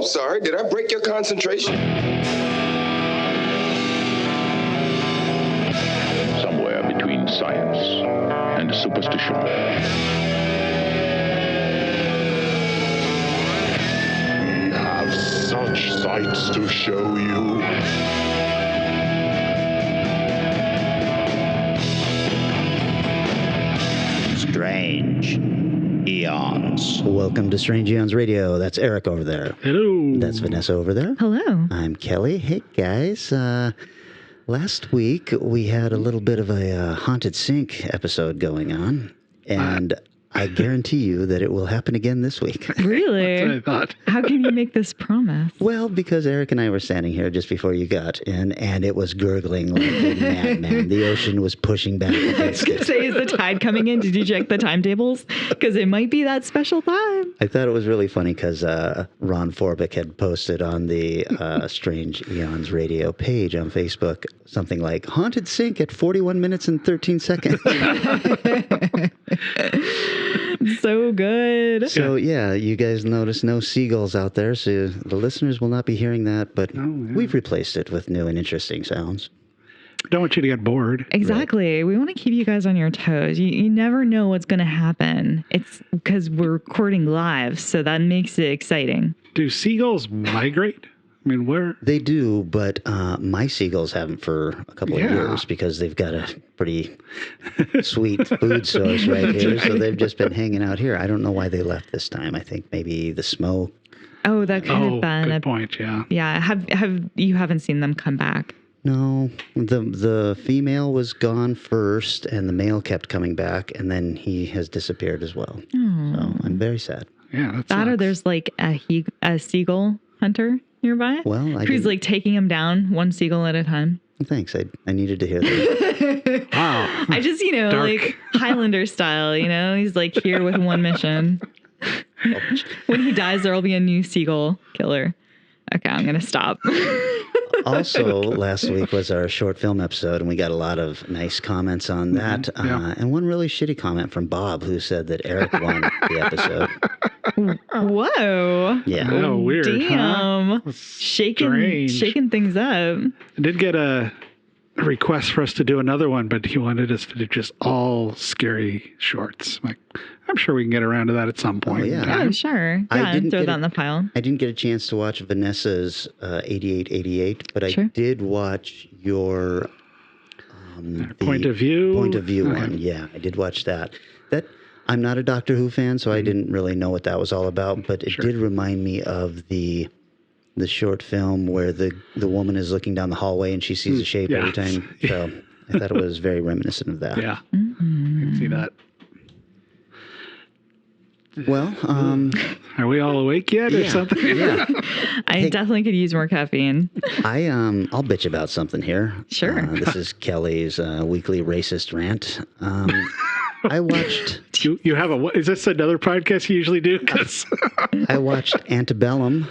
sorry. Did I break your concentration? Somewhere between science and superstition. We have such sights to show you. Strange Aeons. Welcome to Strange Aeons Radio. That's Eric over there. Hello. That's Vanessa over there. Hello. I'm Kelly. Hey, guys. Last week, we had a little bit of a Haunted Sink episode going on, and I guarantee you that it will happen again this week. Really? That's what I thought. How can you make this promise? Well, because Eric and I were standing here just before you got in, and it was gurgling like a madman. The ocean was pushing back I was against going to it. say, is the tide coming in? Did you check the timetables? Because it might be that special time. I thought it was really funny because Ron Forbick had posted on the Strange Eons Radio page on Facebook something like, Haunted Sink at 41 minutes and 13 seconds. So good. So, yeah, you guys notice no seagulls out there, so the listeners will not be hearing that, but we've replaced it with new and interesting sounds. Don't want you to get bored. Exactly. We want to keep you guys on your toes. You never know what's going to happen. It's because we're recording live, so that makes it exciting. Do seagulls migrate? I mean, where? They do, but my seagulls haven't for a couple of years because they've got a pretty sweet food source right here. So they've just been hanging out here. I don't know why they left this time. I think maybe the smoke. Oh, that could have been good point. Yeah. Yeah. You haven't seen them come back? No, the female was gone first, and the male kept coming back, and then he has disappeared as well. So I'm very sad. Yeah. That or there's like a seagull hunter nearby. Well, who's like taking him down one seagull at a time. Thanks. I needed to hear that. Wow. I just, like Highlander style, he's like here with one mission. When he dies, there'll be a new seagull killer. Okay, I'm going to stop. Also, last week was our short film episode, and we got a lot of nice comments on that. And one really shitty comment from Bob, who said that Eric won the episode. Whoa. Yeah. Oh, weird. Damn. Huh? Shaking things up. I did get a request for us to do another one, but he wanted us to do just all scary shorts. I'm sure we can get around to that at some point. Oh, yeah. Oh, sure. Yeah, throw that in the pile. I didn't get a chance to watch Vanessa's 8888, but I did watch your point of view one. Yeah, I did watch that. I'm not a Doctor Who fan, so I didn't really know what that was all about, but it did remind me of the short film where the woman is looking down the hallway and she sees a shape every time. So I thought it was very reminiscent of that. Yeah. Mm-hmm. I can see that. Well, are we all awake yet or something? Yeah. I definitely could use more caffeine. I'll bitch about something here. Sure. This is Kelly's weekly racist rant. I watched. You have is this another podcast you usually do? I watched Antebellum.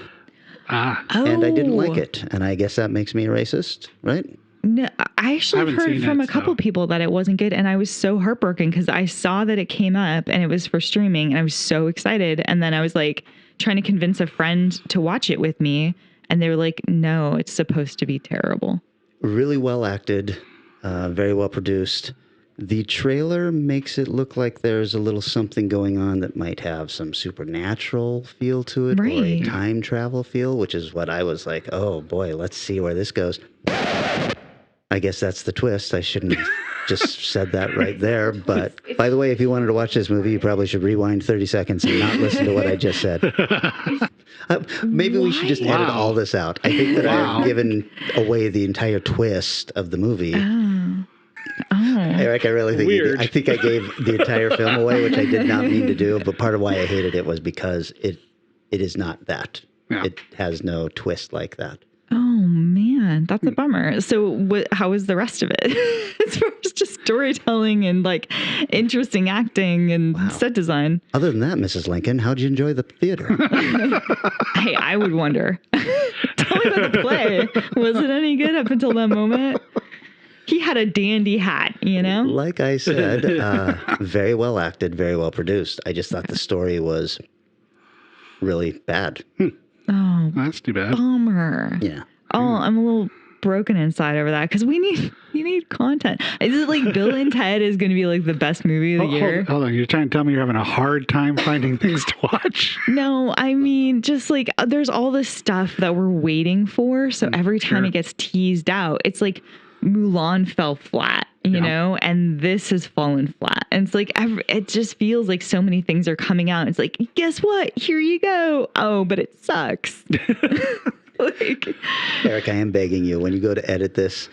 And I didn't like it, and I guess that makes me a racist, right? No, I actually heard from a couple people that it wasn't good, and I was so heartbroken because I saw that it came up and it was for streaming, and I was so excited. And then I was like trying to convince a friend to watch it with me, and they were like, "No, it's supposed to be terrible." Really well acted, very well produced. The trailer makes it look like there's a little something going on that might have some supernatural feel to it, or a time travel feel, which is what I was like, oh boy, let's see where this goes. I guess that's the twist. I shouldn't have just said that right there. But by the way, if you wanted to watch this movie, you probably should rewind 30 seconds and not listen to what I just said. Maybe we should just edit all this out. I think that I've given away the entire twist of the movie. Eric, I really think I think I gave the entire film away, which I did not mean to do. But part of why I hated it was because it is not that. Yeah. It has no twist like that. Oh man, that's a bummer. So how was the rest of it? As far as just storytelling and like interesting acting and set design. Other than that, Mrs. Lincoln, how'd you enjoy the theater? Hey, I would wonder. Tell me about the play. Was it any good up until that moment? He had a dandy hat, Like I said, very well acted, very well produced. I just thought the story was really bad. Oh, That's too bad. bummer. Yeah. Oh, I'm a little broken inside over that because we need content. Is it like Bill and Ted is going to be like the best movie of the year? Hold on. You're trying to tell me you're having a hard time finding things to watch? No, I mean, just like there's all this stuff that we're waiting for. So every time it gets teased out, it's like Mulan fell flat, you know, and this has fallen flat. And it's like, it just feels like so many things are coming out. It's like, guess what? Here you go. Oh, but it sucks. Like, Eric, I am begging you, when you go to edit this,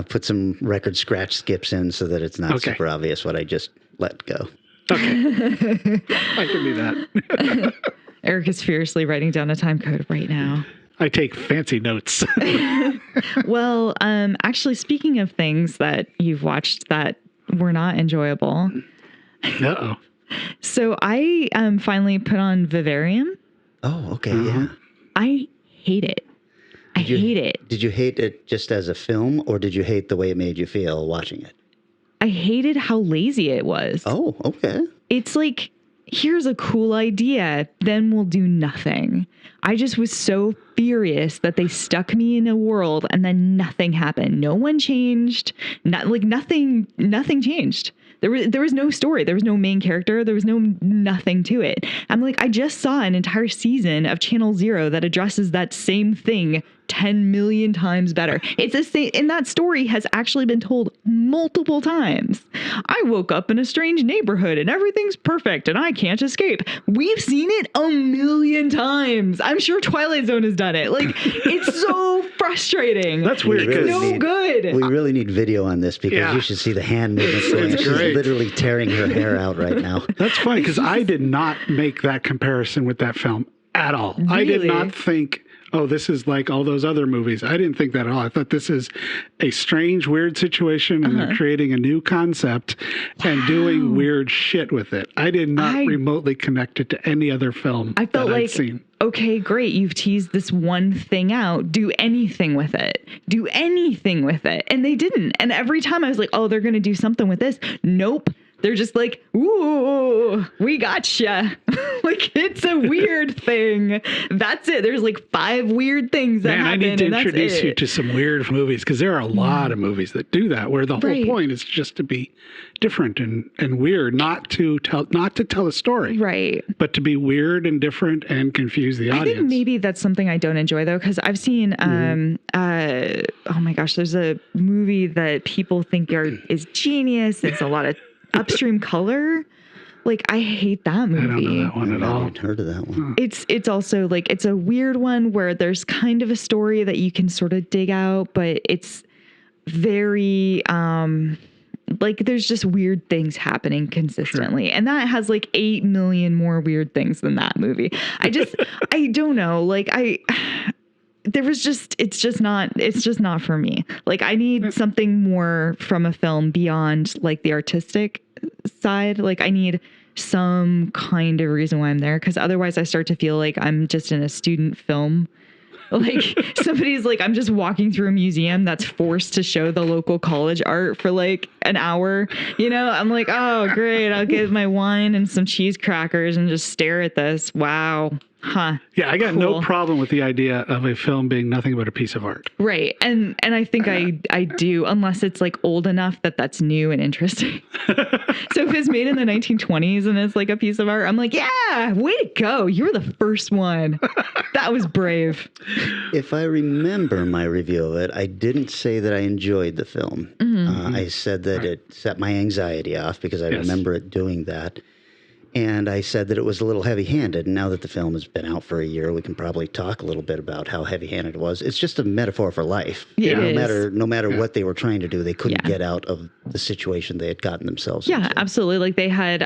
put some record scratch skips in so that it's not super obvious what I just let go. Okay. I can do that. Eric is furiously writing down a time code right now. I take fancy notes. Well, actually, speaking of things that you've watched that were not enjoyable. Uh-oh. So I finally put on Vivarium. Oh, okay, yeah. I hate it. I hate it. Did you hate it just as a film, or did you hate the way it made you feel watching it? I hated how lazy it was. Oh, okay. It's like, here's a cool idea, then we'll do nothing. I just was so furious that they stuck me in a world and then nothing happened. No one changed. Nothing changed. There was no story. There was no main character. There was nothing to it. I'm like, I just saw an entire season of Channel Zero that addresses that same thing 10 million times better. It's the same, and that story has actually been told multiple times. I woke up in a strange neighborhood and everything's perfect and I can't escape. We've seen it a million times. I'm sure Twilight Zone has done it. Like, it's so frustrating. That's weird. Good. We really need video on this because you should see the hand movements going. She's literally tearing her hair out right now. That's funny because I did not make that comparison with that film at all. Really? I did not think, oh, this is like all those other movies. I didn't think that at all. I thought this is a strange, weird situation and they're creating a new concept and doing weird shit with it. I did not remotely connect it to any other film I felt that like, I'd seen. Okay, great. You've teased this one thing out. Do anything with it. Do anything with it. And they didn't. And every time I was like, oh, they're going to do something with this. Nope. They're just like, ooh, we gotcha. Like, it's a weird thing. That's it. There's like 5 weird things that happen. I need to and introduce you to some weird movies because there are a lot of movies that do that where the whole point is just to be different and weird, not to tell a story. Right. But to be weird and different and confuse the audience. I think maybe that's something I don't enjoy though, because I've seen oh my gosh, there's a movie that people think is genius. It's a lot of upstream color. Like, I hate that movie. I don't know that one at all. I haven't heard of that one. It's also like, it's a weird one where there's kind of a story that you can sort of dig out, but it's very like there's just weird things happening consistently. Sure. And that has like 8 million more weird things than that movie. I don't know. Like it's just not for me. Like, I need something more from a film beyond like the artistic side. Like, I need some kind of reason why I'm there, because otherwise I start to feel like I'm just in a student film. Like, somebody's like, I'm just walking through a museum that's forced to show the local college art for like an hour. You know, I'm like, oh, great. I'll get my wine and some cheese crackers and just stare at this. Wow. Huh. Yeah, I got no problem with the idea of a film being nothing but a piece of art. Right. And I think I do, unless it's like old enough that that's new and interesting. So if it's made in the 1920s and it's like a piece of art, I'm like, yeah, way to go. You were the first one. That was brave. If I remember my review of it, I didn't say that I enjoyed the film. I said that it set my anxiety off because I remember it doing that. And I said that it was a little heavy-handed. And now that the film has been out for a year, we can probably talk a little bit about how heavy-handed it was. It's just a metaphor for life. Yeah, no matter what they were trying to do, they couldn't get out of the situation they had gotten themselves into. Yeah, absolutely. Like, they had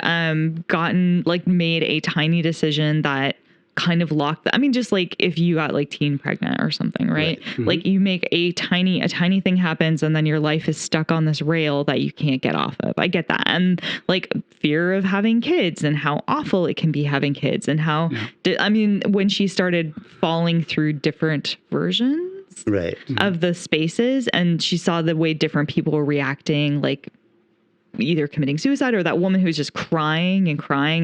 made a tiny decision that kind of locked I mean, just like if you got like teen pregnant or something, right? Mm-hmm. Like, you make a tiny thing happens and then your life is stuck on this rail that you can't get off of. I get that. And like fear of having kids and how awful it can be having kids and how, when she started falling through different versions of the spaces and she saw the way different people were reacting, like either committing suicide or that woman who's just crying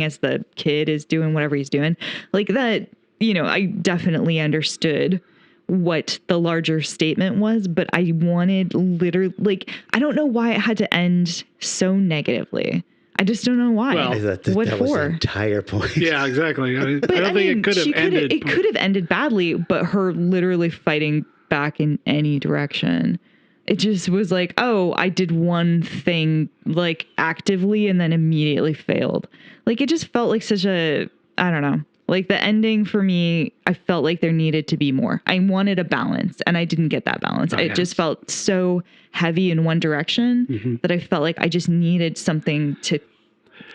as the kid is doing whatever he's doing, like that I definitely understood what the larger statement was, but I wanted literally, I don't know why it had to end so negatively. I just don't know why. Well, That what was for? the entire point. Yeah, exactly. I don't But think it could have ended. It could have ended badly, but her literally fighting back in any direction. It just was like, oh, I did one thing like actively and then immediately failed. Like it just felt like such a, I don't know. Like the ending for me, I felt like there needed to be more. I wanted a balance and I didn't get that balance. It just felt so heavy in one direction that I felt like I just needed something to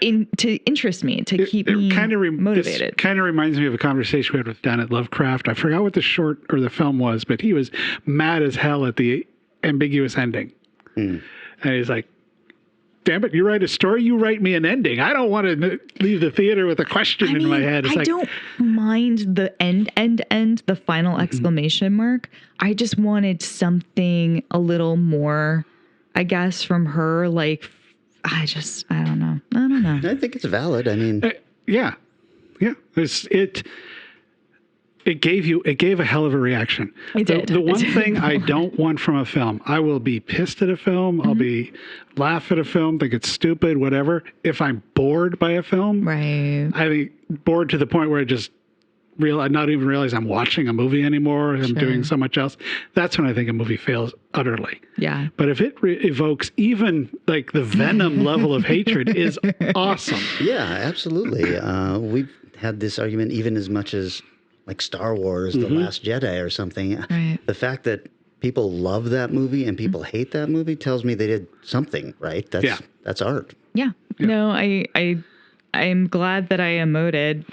interest me, to keep me motivated. It kind of reminds me of a conversation we had with Dan at Lovecraft. I forgot what the short or the film was, but he was mad as hell at the ambiguous ending. And he's like, damn it, you write a story, you write me an ending. I don't want to leave the theater with a question in my head. It's I don't mind the end, the final exclamation mark. I just wanted something a little more, I guess, from her. Like, I don't know. I think it's valid. I mean, yeah. It gave a hell of a reaction. It did. The one thing I don't want from a film, I will be pissed at a film. I'll be laugh at a film, think it's stupid, whatever. If I'm bored by a film, Right. I mean, bored to the point where I just not even realize I'm watching a movie anymore. I'm doing so much else. That's when I think a movie fails utterly. Yeah. But if it evokes even like the venom level of hatred is awesome. yeah, absolutely. We've had this argument even as much as like Star Wars, The Last Jedi or something. Right. The fact that people love that movie and people hate that movie tells me they did something right. That's art. Yeah. No, I'm glad that I emoted.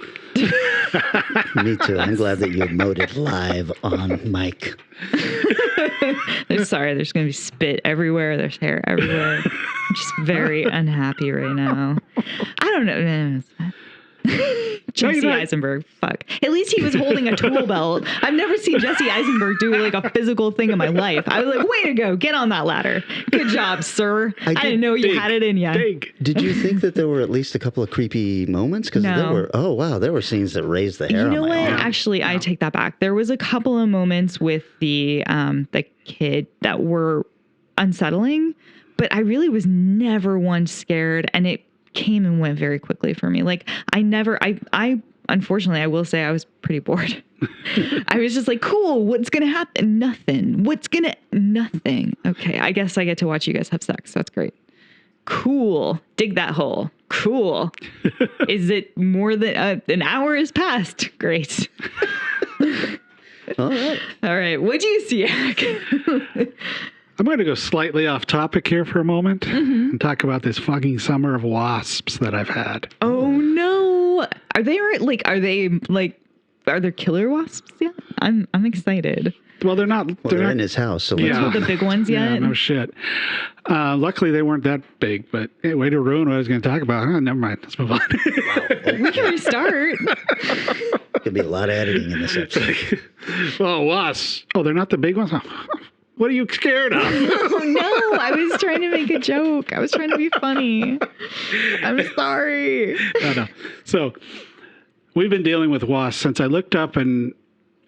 Me too. I'm glad that you emoted live on mic. Sorry, there's going to be spit everywhere. There's hair everywhere. I'm just very unhappy right now. I don't know. Jesse Eisenberg. Fuck. At least he was holding a tool belt. I've never seen Jesse Eisenberg do like a physical thing in my life. I was like, way to go. Get on that ladder. Good job, sir. I didn't know you had it in you. Did you think that there were at least a couple of creepy moments? Because there were scenes that raised the hair on my arm. Actually, I take that back. There was a couple of moments with the kid that were unsettling, but I really was never once scared, and it came and went very quickly for me. Like I unfortunately, I will say I was pretty bored. I was just like, cool, what's going to happen? Nothing. Nothing. Okay. I guess I get to watch you guys have sex. That's great. Cool. Dig that hole. Cool. Is it more than an hour has passed? Great. All right. What'd you see, Eric? I'm going to go slightly off topic here for a moment and talk about this fucking summer of wasps that I've had. Oh no! Are there killer wasps yet? I'm excited. Well, they're not. They're in his house, so Those were the big ones yet? Yeah, no shit. Luckily, they weren't that big. But way to ruin what I was going to talk about. Never mind. Let's move on. We can restart. Could be a lot of editing in this episode. Well, wasps. Oh, they're not the big ones. What are you scared of? Oh, no, I was trying to make a joke. I was trying to be funny. I'm sorry. No. So we've been dealing with wasps since I looked up, and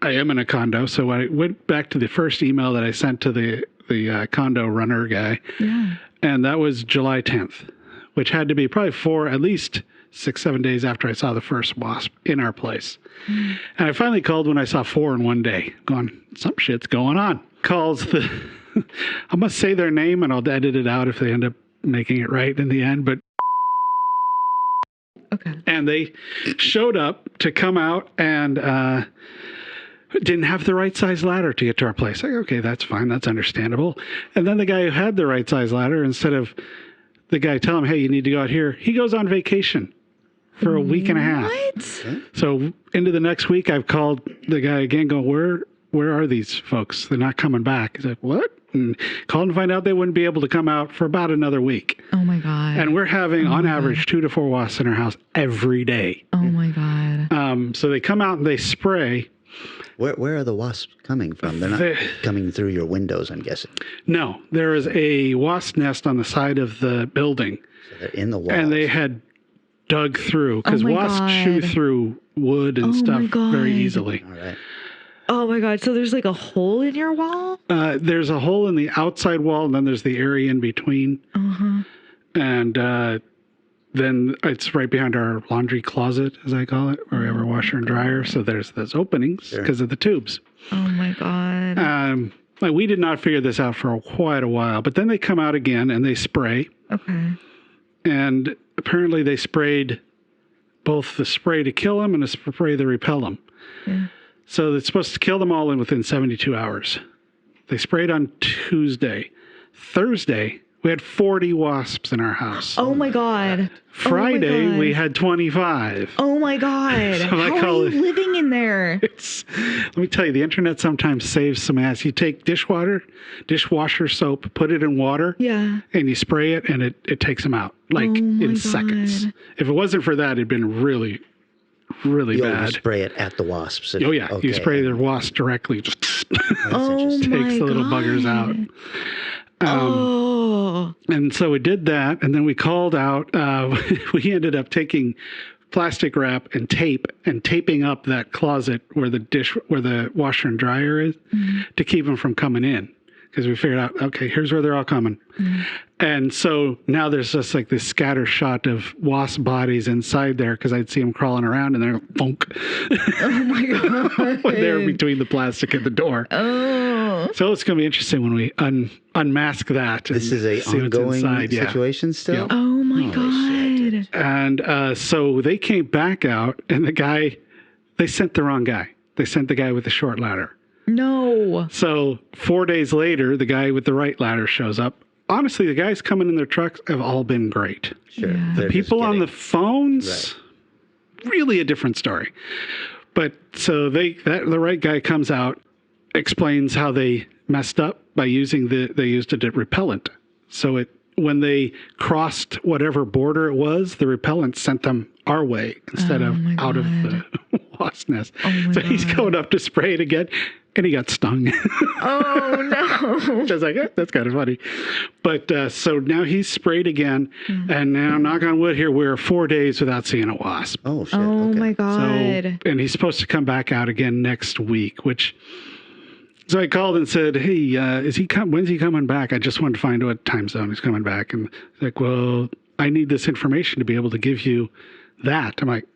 I am in a condo. So I went back to the first email that I sent to the condo runner guy. Yeah. And that was July 10th, which had to be probably at least 6-7 days after I saw the first wasp in our place. And I finally called when I saw 4 in one day, going, some shit's going on. Calls I must say their name and I'll edit it out if they end up making it right in the end, but okay. And they showed up to come out and didn't have the right size ladder to get to our place. Like, okay, that's fine, that's understandable. And then the guy who had the right size ladder, instead of the guy telling him, hey, you need to go out here, he goes on vacation for a week and a half. What? So into the next week, I've called the guy again, going, where are these folks? They're not coming back. He's like, what? And called and find out they wouldn't be able to come out for about another week. Oh my God. And we're having on average 2 to 4 wasps in our house every day. Oh my God. So they come out and they spray. Where are the wasps coming from? They're not coming through your windows, I'm guessing. No, there is a wasp nest on the side of the building. So they're in the walls. And they had dug through because wasps chew through wood and stuff very easily. All right. Oh my God. So there's like a hole in your wall? There's a hole in the outside wall, and then there's the area in between. And then it's right behind our laundry closet, as I call it, where we have our washer and dryer. So there's those openings because of the tubes. Oh my God. Like we did not figure this out for quite a while, but then they come out again and they spray. Okay. And apparently they sprayed both the spray to kill them and a spray to repel them. Yeah. So it's supposed to kill them all within 72 hours. They sprayed on Tuesday. Thursday, we had 40 wasps in our house. Oh my God. Friday, we had 25. Oh my God. So How are you living in there? Let me tell you, the internet sometimes saves some ass. You take dishwasher soap, put it in water, and you spray it, and it takes them out in seconds. If it wasn't for that, it'd been really, really bad. You spray it at the wasps. Oh yeah, you spray the wasp directly. Just takes the little buggers out. And so we did that, and then we called out. We ended up taking plastic wrap and tape and taping up that closet where the washer and dryer is to keep them from coming in, because we figured out, okay, here's where they're all coming. And so now there's just like this scatter shot of wasp bodies inside there, because I'd see them crawling around and they're funk. Oh my God. When they're between the plastic and the door. So it's going to be interesting when we unmask that. This is a ongoing situation still? Yeah. Oh my God. And so they came back out, and they sent the wrong guy. They sent the guy with the short ladder. No. So 4 days later, the guy with the right ladder shows up. Honestly, the guys coming in their trucks have all been great. Sure. Yeah. The people on the phones, really a different story. But so the right guy comes out, explains how they messed up by using they used a repellent. So when they crossed whatever border it was, the repellent sent them our way instead of out of the wasp nest. So he's going up to spray it again, and he got stung. Oh no. I was like, that's kind of funny. But so now he's sprayed again, and now, knock on wood here, we're 4 days without seeing a wasp. Oh shit. Oh okay. my God. So, and he's supposed to come back out again next week, so I called and said, hey, when's he coming back? I just wanted to find out what time zone he's coming back. And he's like, well, I need this information to be able to give you that. I'm like,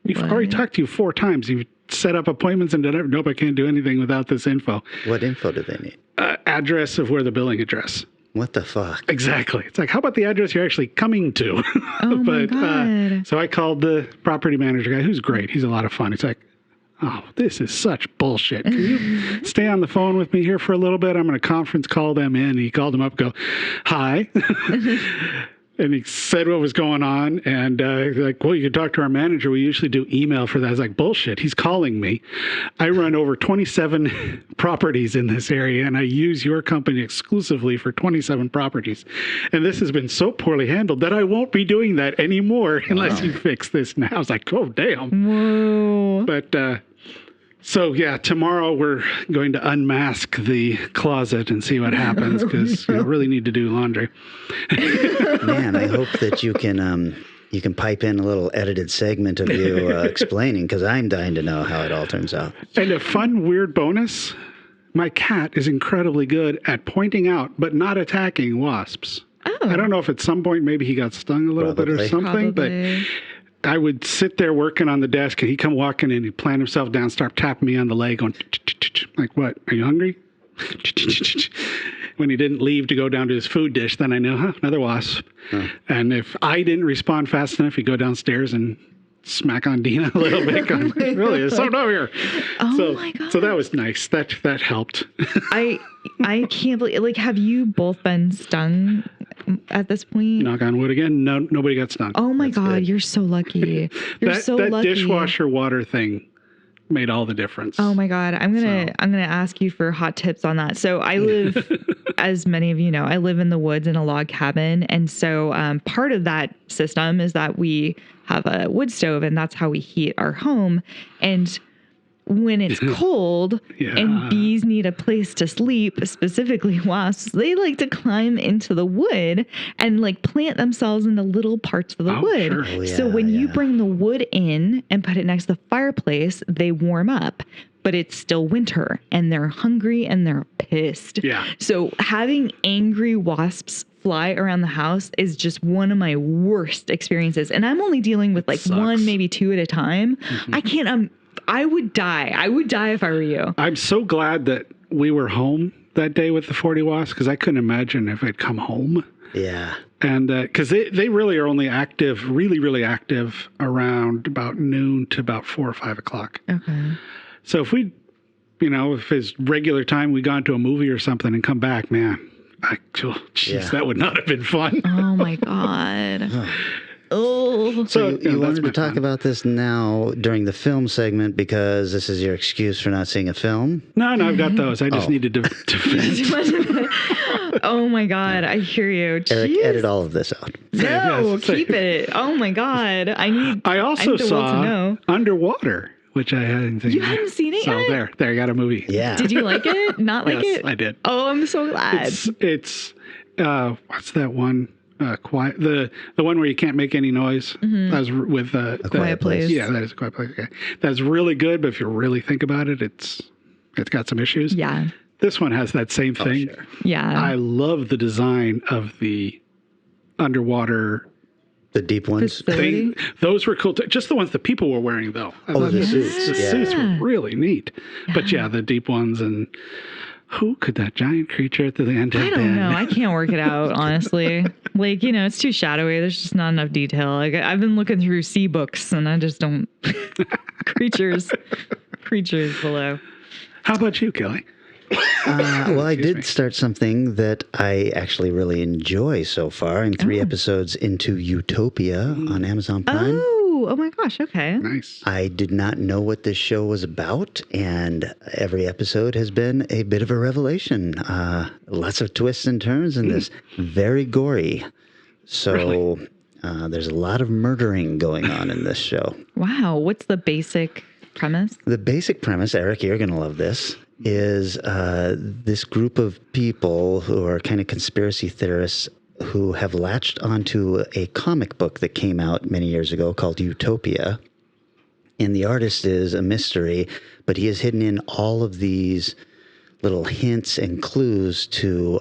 we've already talked to you 4 times. You've set up appointments and done it. Nope, I can't do anything without this info. What info do they need? Address of where the billing address. What the fuck? Exactly. It's like, how about the address you're actually coming to? Oh my God. So I called the property manager guy, who's great. He's a lot of fun. He's like, oh, this is such bullshit. Can you stay on the phone with me here for a little bit? I'm going to conference call them in. He called them up, go, hi. And he said what was going on. And like, well, you can talk to our manager. We usually do email for that. I was like, bullshit. He's calling me. I run over 27 properties in this area, and I use your company exclusively for 27 properties. And this has been so poorly handled that I won't be doing that anymore unless you fix this now. I was like, oh, damn. Whoa. But so, yeah, tomorrow we're going to unmask the closet and see what happens, because you really need to do laundry. Man, I hope that you can pipe in a little edited segment of you explaining, because I'm dying to know how it all turns out. And a fun, weird bonus, my cat is incredibly good at pointing out but not attacking wasps. Oh. I don't know if at some point maybe he got stung a little bit or something, but I would sit there working on the desk, and he'd come walking in, he'd plant himself down, start tapping me on the leg, going, like, what, are you hungry? When he didn't leave to go down to his food dish, then I know, another wasp. And if I didn't respond fast enough, he'd go downstairs and smack on Dina a little bit. Going, really, there's something over here. Oh my God. So that was nice. That helped. I can't believe, like, have you both been stung at this point? Knock on wood again. No, nobody got stung. Oh my God, good. You're so lucky. You're that lucky. Dishwasher water thing made all the difference. Oh my God. I'm gonna ask you for hot tips on that. So I live, as many of you know, I live in the woods in a log cabin. And so part of that system is that we have a wood stove, and that's how we heat our home. And when it's cold and bees need a place to sleep, specifically wasps, they like to climb into the wood and like plant themselves into little parts of the wood. Sure. Oh, yeah, so when you bring the wood in and put it next to the fireplace, they warm up. But it's still winter and they're hungry and they're pissed. Yeah. So having angry wasps fly around the house is just one of my worst experiences. And I'm only dealing with like one, maybe two at a time. I can't, I would die. I would die if I were you. I'm so glad that we were home that day with the 40 wasps because I couldn't imagine if I'd come home. Yeah. And because they really are only active, really active around about noon to about 4 or 5 o'clock. Okay. So if we, if it's regular time, we gone to a movie or something and come back, man, that would not have been fun. Oh my God. Oh. So you wanted to talk about this now during the film segment because this is your excuse for not seeing a film? No, I've got those. I just needed to vent. Oh my God, I hear you. Eric, Jeez. edit all of this out. No, keep it. Oh my God. I also saw Underwater, which I hadn't seen. You hadn't seen it so yet? there, you got a movie. Yeah. Did you like it? Not like Yes, it? I did. Oh, I'm so glad. It's what's that one? Quiet. The one where you can't make any noise. That was with A Quiet Place. Yeah, that is a Quiet Place. Okay, that's really good. But if you really think about it, it's got some issues. Yeah. This one has that same thing. Sure. Yeah. I love the design of the underwater. The deep ones. Those were cool. Just the ones that people were wearing, though. I thought the suits. The suits were really neat. But yeah, the deep ones and. Who could that giant creature at the end have been? I don't know. I can't work it out, honestly. Like, it's too shadowy. There's just not enough detail. Like, I've been looking through sea books and I just don't. creatures below. How about you, Kelly? Well, I did start something that I actually really enjoy so far. I'm 3 episodes into Utopia on Amazon Prime. Oh my gosh. Okay. Nice. I did not know what this show was about, and every episode has been a bit of a revelation. Lots of twists and turns in this. Very gory. So there's a lot of murdering going on in this show. Wow. What's the basic premise? The basic premise, Eric, you're going to love this, is this group of people who are kind of conspiracy theorists who have latched onto a comic book that came out many years ago called Utopia. And the artist is a mystery, but he has hidden in all of these little hints and clues to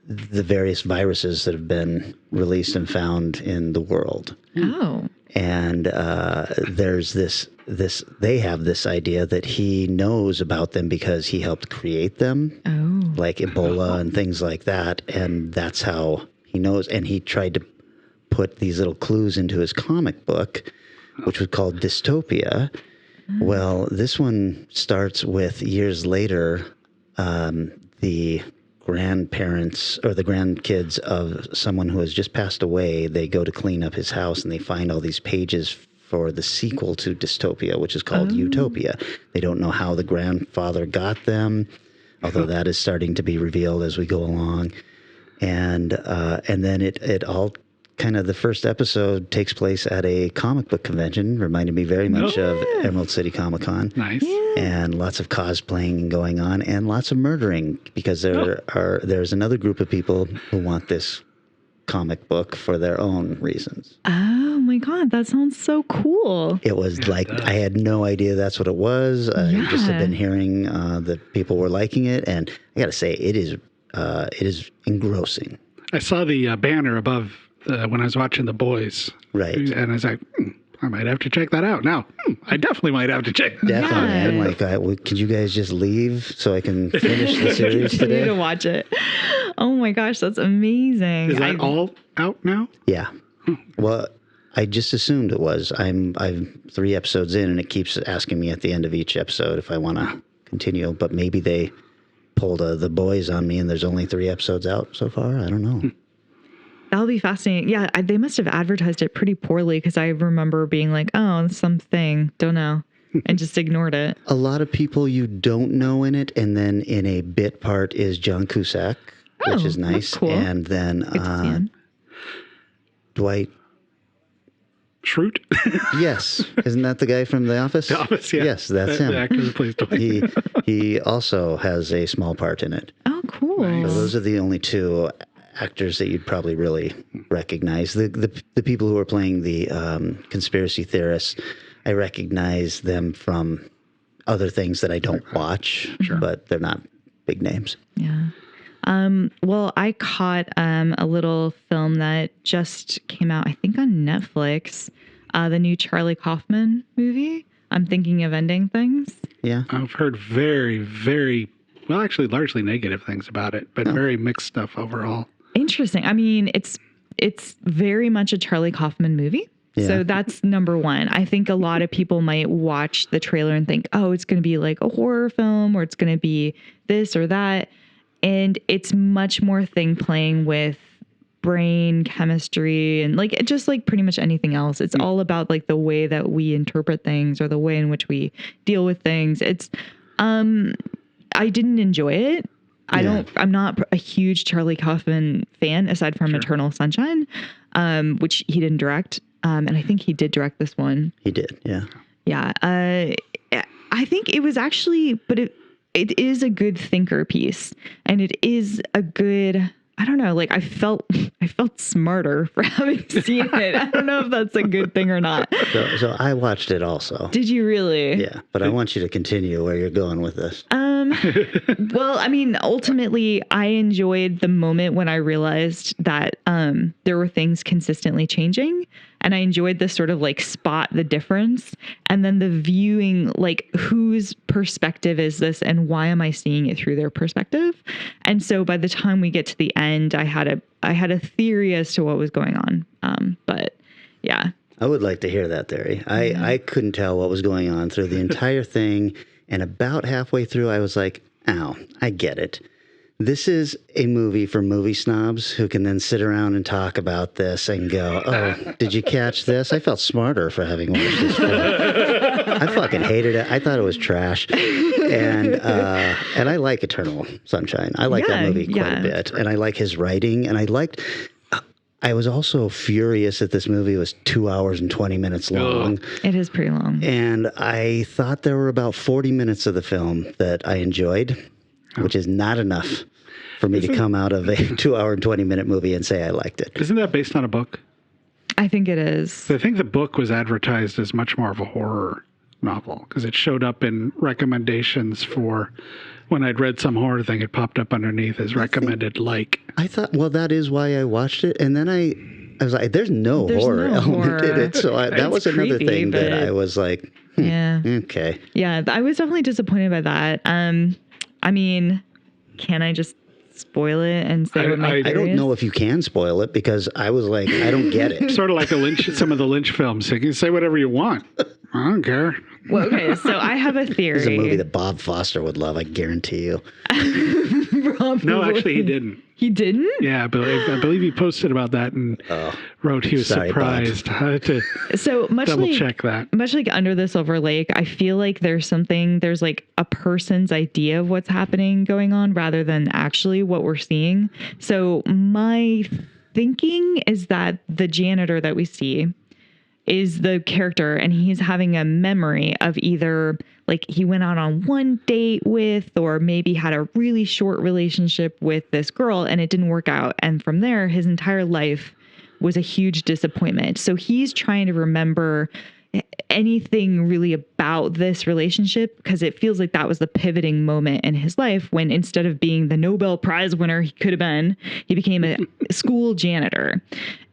the various viruses that have been released and found in the world. Oh. And there's they have this idea that he knows about them because he helped create them, like Ebola and things like that. And that's how he knows. And he tried to put these little clues into his comic book, which was called Dystopia. Well, this one starts with years later, the grandparents or the grandkids of someone who has just passed away, they go to clean up his house and they find all these pages for the sequel to Dystopia, which is called Utopia. They don't know how the grandfather got them, although that is starting to be revealed as we go along. And then it all kind of, the first episode takes place at a comic book convention, reminded me very much of Emerald City Comic Con. Nice. And lots of cosplaying going on and lots of murdering because there's another group of people who want this comic book for their own reasons. Oh my God, that sounds so cool. It was I had no idea that's what it was. I just had been hearing that people were liking it, and I got to say, it is engrossing. I saw the banner above when I was watching The Boys. Right. And I was like, I might have to check that out. Now, I definitely might have to check that Definitely. Yeah. I'm like, could you guys just leave so I can finish the series Continue today? to watch it. Oh my gosh, that's amazing. Is that all out now? Yeah. Well, I just assumed it was. I'm 3 episodes in, and it keeps asking me at the end of each episode if I want to continue. But maybe they pulled The Boys on me, and there's only 3 episodes out so far. I don't know. That'll be fascinating. Yeah, they must have advertised it pretty poorly because I remember being like, oh, something, don't know, and just ignored it. A lot of people you don't know in it, and then in a bit part is John Cusack, which is nice. That's cool. And then Good to see him. Dwight Shroot? Yes. Isn't that the guy from The Office? The Office, yeah. Yes, that's him. The actor who plays Dwight. He also has a small part in it. Oh, cool. So those are the only two actors that you'd probably really recognize. The people who are playing the conspiracy theorists, I recognize them from other things that I don't watch, but they're not big names. Yeah. Well, I caught a little film that just came out, I think, on Netflix, the new Charlie Kaufman movie. I'm Thinking of Ending Things. Yeah. I've heard very, very, well, actually largely negative things about it, but very mixed stuff overall. Interesting. I mean, it's very much a Charlie Kaufman movie. Yeah. So that's number one. I think a lot of people might watch the trailer and think, oh, it's going to be like a horror film or it's going to be this or that. And it's much more thing playing with brain chemistry and like just like pretty much anything else. It's all about like the way that we interpret things or the way in which we deal with things. It's I didn't enjoy it. I'm not a huge Charlie Kaufman fan aside from Eternal Sunshine, which he didn't direct. And I think he did direct this one. He did. Yeah. Yeah. I think it was actually, but it is a good thinker piece, and it is a good, I don't know, like I felt smarter for having seen it. I don't know if that's a good thing or not. So I watched it also. Did you really? Yeah, but I want you to continue where you're going with this. Well, I mean, ultimately, I enjoyed the moment when I realized that there were things consistently changing, and I enjoyed the sort of like spot the difference, and then the viewing, like whose perspective is this, and why am I seeing it through their perspective? And so by the time we get to the end, I had a theory as to what was going on. But yeah, I would like to hear that theory. I couldn't tell what was going on through the entire thing. And about halfway through, I was like, "Ow, I get it. This is a movie for movie snobs who can then sit around and talk about this and go, oh, did you catch this? I felt smarter for having watched this film. I fucking hated it. I thought it was trash. And I like Eternal Sunshine. I like that movie quite a bit. And I like his writing. And I was also furious that this movie was 2 hours and 20 minutes long. It is pretty long. And I thought there were about 40 minutes of the film that I enjoyed, which is not enough for me to come out of a 2 hour and 20 minute movie and say I liked it. Isn't that based on a book? I think it is. I think the book was advertised as much more of a horror novel because it showed up in recommendations for when I'd read some horror thing, it popped up underneath as recommended. I thought, well, that is why I watched it. And then I was like, there's no horror element in it. So that was another thing that I was like, okay. Yeah, I was definitely disappointed by that. I mean, can I just spoil it and say what my I don't know if you can spoil it because I was like, I don't get it. Sort of like some of the Lynch films. You can say whatever you want. I don't care. Well, okay, so I have a theory. It's a movie that Bob Foster would love, I guarantee you. No, actually, he didn't. He didn't? Yeah, I believe he posted about that and wrote he was surprised. I had to double check that. Much like Under the Silver Lake, I feel like there's like a person's idea of what's happening going on rather than actually what we're seeing. So my thinking is that the janitor that we see is the character, and he's having a memory of either like he went out on one date with, or maybe had a really short relationship with this girl and it didn't work out. And from there, his entire life was a huge disappointment. So he's trying to remember anything really about this relationship because it feels like that was the pivoting moment in his life when instead of being the Nobel Prize winner he could have been, he became a school janitor.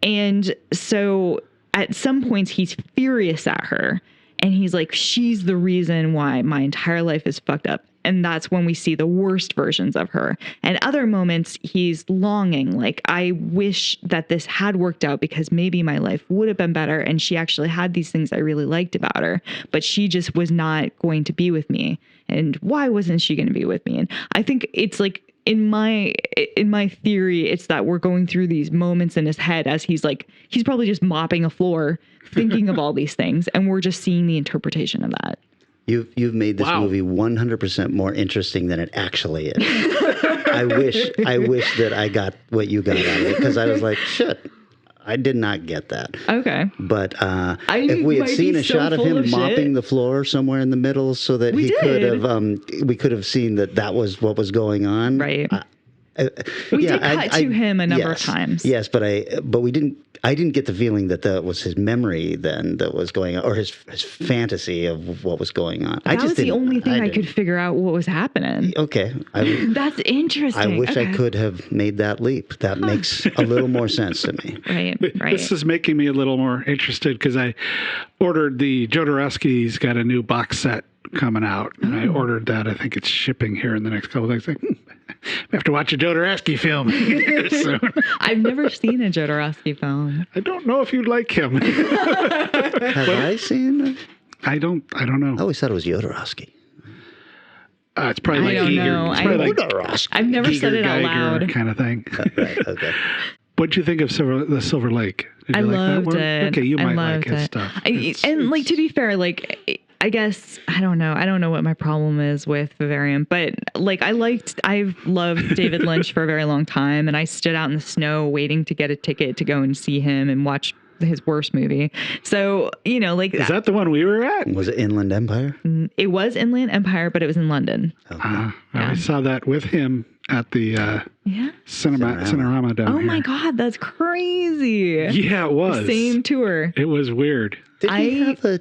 And so at some points he's furious at her and he's like, she's the reason why my entire life is fucked up. And that's when we see the worst versions of her. And other moments he's longing, like, I wish that this had worked out because maybe my life would have been better. And she actually had these things I really liked about her, but she just was not going to be with me. And why wasn't she going to be with me? And I think it's like, in my theory, it's that we're going through these moments in his head as he's probably just mopping a floor, thinking of all these things. And we're just seeing the interpretation of that. You've made this movie 100% more interesting than it actually is. I wish that I got what you got out of it because I was like, shit, I did not get that. Okay. But if we had seen a shot of him mopping the floor somewhere in the middle so that we could have seen that was what was going on. Right. We did cut to him a number of times. Yes, but we didn't. I didn't get the feeling that was his memory then that was going on, or his fantasy of what was going on. That was the only thing I could figure out what was happening. Okay, that's interesting. I wish I could have made that leap. That makes a little more sense to me. Right. This is making me a little more interested because I ordered the Jodorowsky's got a new box set coming out, and I ordered that. I think it's shipping here in the next couple of days. I have to watch a Jodorowsky film soon. I've never seen a Jodorowsky film. I don't know if you'd like him. Have I seen it? I don't know. I always thought it was Jodorowsky. It's probably like Giger. It's probably like I've never Giger, said it out Geiger loud. kind of thing. Right, okay. What'd you think of the Silver Lake? Did you like loved that one? it. Okay, you I might loved like his it. stuff. To be fair, I guess I don't know what my problem is with Vivarium, but I've loved David Lynch for a very long time, and I stood out in the snow waiting to get a ticket to go and see him and watch his worst movie. So, is that the one we were at? Was it Inland Empire? It was Inland Empire, but it was in London. Okay. I saw that with him at the Cinerama down here. Oh my God, that's crazy. Yeah, it was. Same tour. It was weird. Did he have a...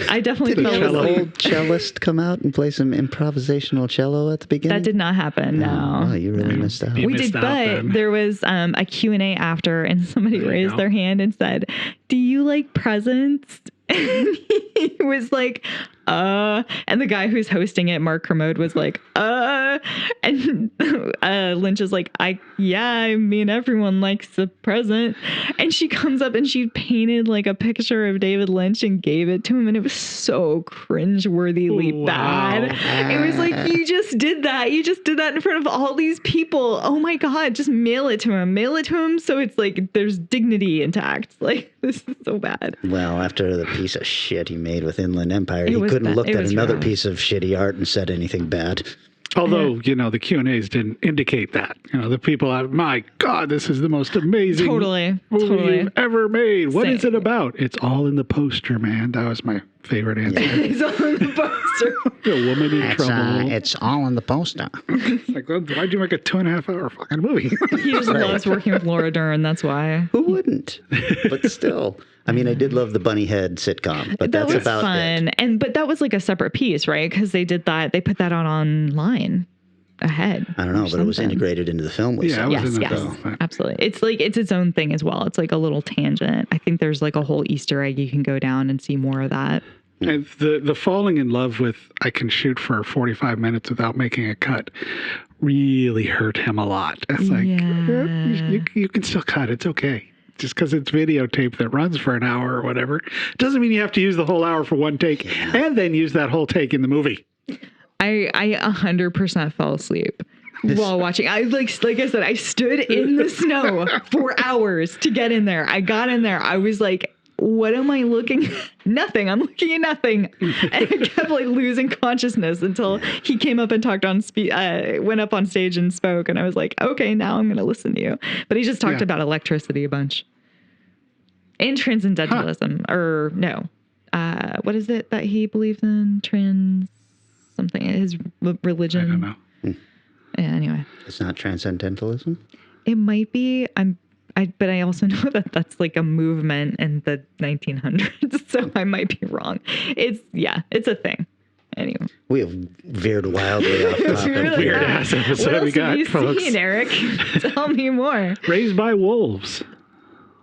I definitely Did fell an asleep. old cellist come out and play some improvisational cello at the beginning? That did not happen, no. Oh, you really missed out. We did, but there was a Q&A after, and somebody raised their hand and said, "Do you like presents?" And he was like, and the guy who's hosting it, Mark Kermode, was like, and Lynch is like, I mean, everyone likes a present. And she comes up and she painted like a picture of David Lynch and gave it to him. And it was so cringeworthily bad. It was like, you just did that. You just did that in front of all these people. Oh my God, just mail it to him. So it's like, there's dignity intact. Like, this is so bad. Well, after the piece of shit he made with Inland Empire, he was couldn't bad. look It at was another rough. piece of shitty art and said anything bad. Although, the Q&As didn't indicate that. The people are, my God, this is the most amazing movie you've ever made. What is it about? It's all in the poster, man. That was my favorite answer. It's all in the poster. A woman in trouble. It's all in the poster. It's like, well, why'd you make a 2.5 hour fucking movie? He just loves working with Laura Dern. That's why. Who wouldn't? But still, I mean, I did love the Bunny Head sitcom, but that's about fun. it. But that was like a separate piece, right? Because they did that. They put that out online ahead. I don't know, but it was integrated into the film. Yes, absolutely. It's like it's its own thing as well. It's like a little tangent. I think there's like a whole Easter egg you can go down and see more of that. And the falling in love with I can shoot for 45 minutes without making a cut really hurt him a lot. It's like, you can still cut. It's okay. Just because it's videotape that runs for an hour or whatever doesn't mean you have to use the whole hour for one take and then use that whole take in the movie. I 100% fell asleep while watching. I like I said, I stood in the snow for hours to get in there. I got in there. I was like, what am I looking at? Nothing. I'm looking at nothing. And I kept like losing consciousness until he came up and talked went up on stage and spoke. And I was like, okay, now I'm going to listen to you. But he just talked about electricity a bunch. And transcendentalism. Or no. What is it that he believes in? Something. His religion. I don't know. Yeah, anyway. It's not transcendentalism? It might be. But I also know that that's like a movement in the 1900s, so I might be wrong. It's a thing. Anyway, we have veered wildly off topic. Really Weird ass episode what we got, have you folks. seen, Eric? Tell me more. Raised by Wolves.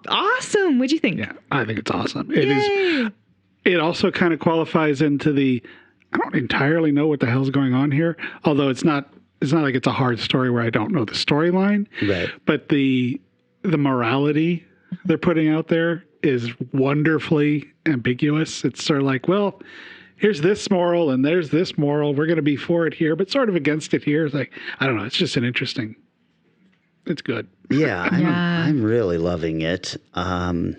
Awesome. What'd you think? Yeah, I think it's awesome. Yay. It also kind of qualifies into the. I don't entirely know what the hell's going on here. Although it's not like it's a hard story where I don't know the storyline. Right. But the morality they're putting out there is wonderfully ambiguous. It's sort of like, well, here's this moral and there's this moral. We're going to be for it here, but sort of against it here. It's like, I don't know. It's just it's good. Yeah, I'm really loving it. The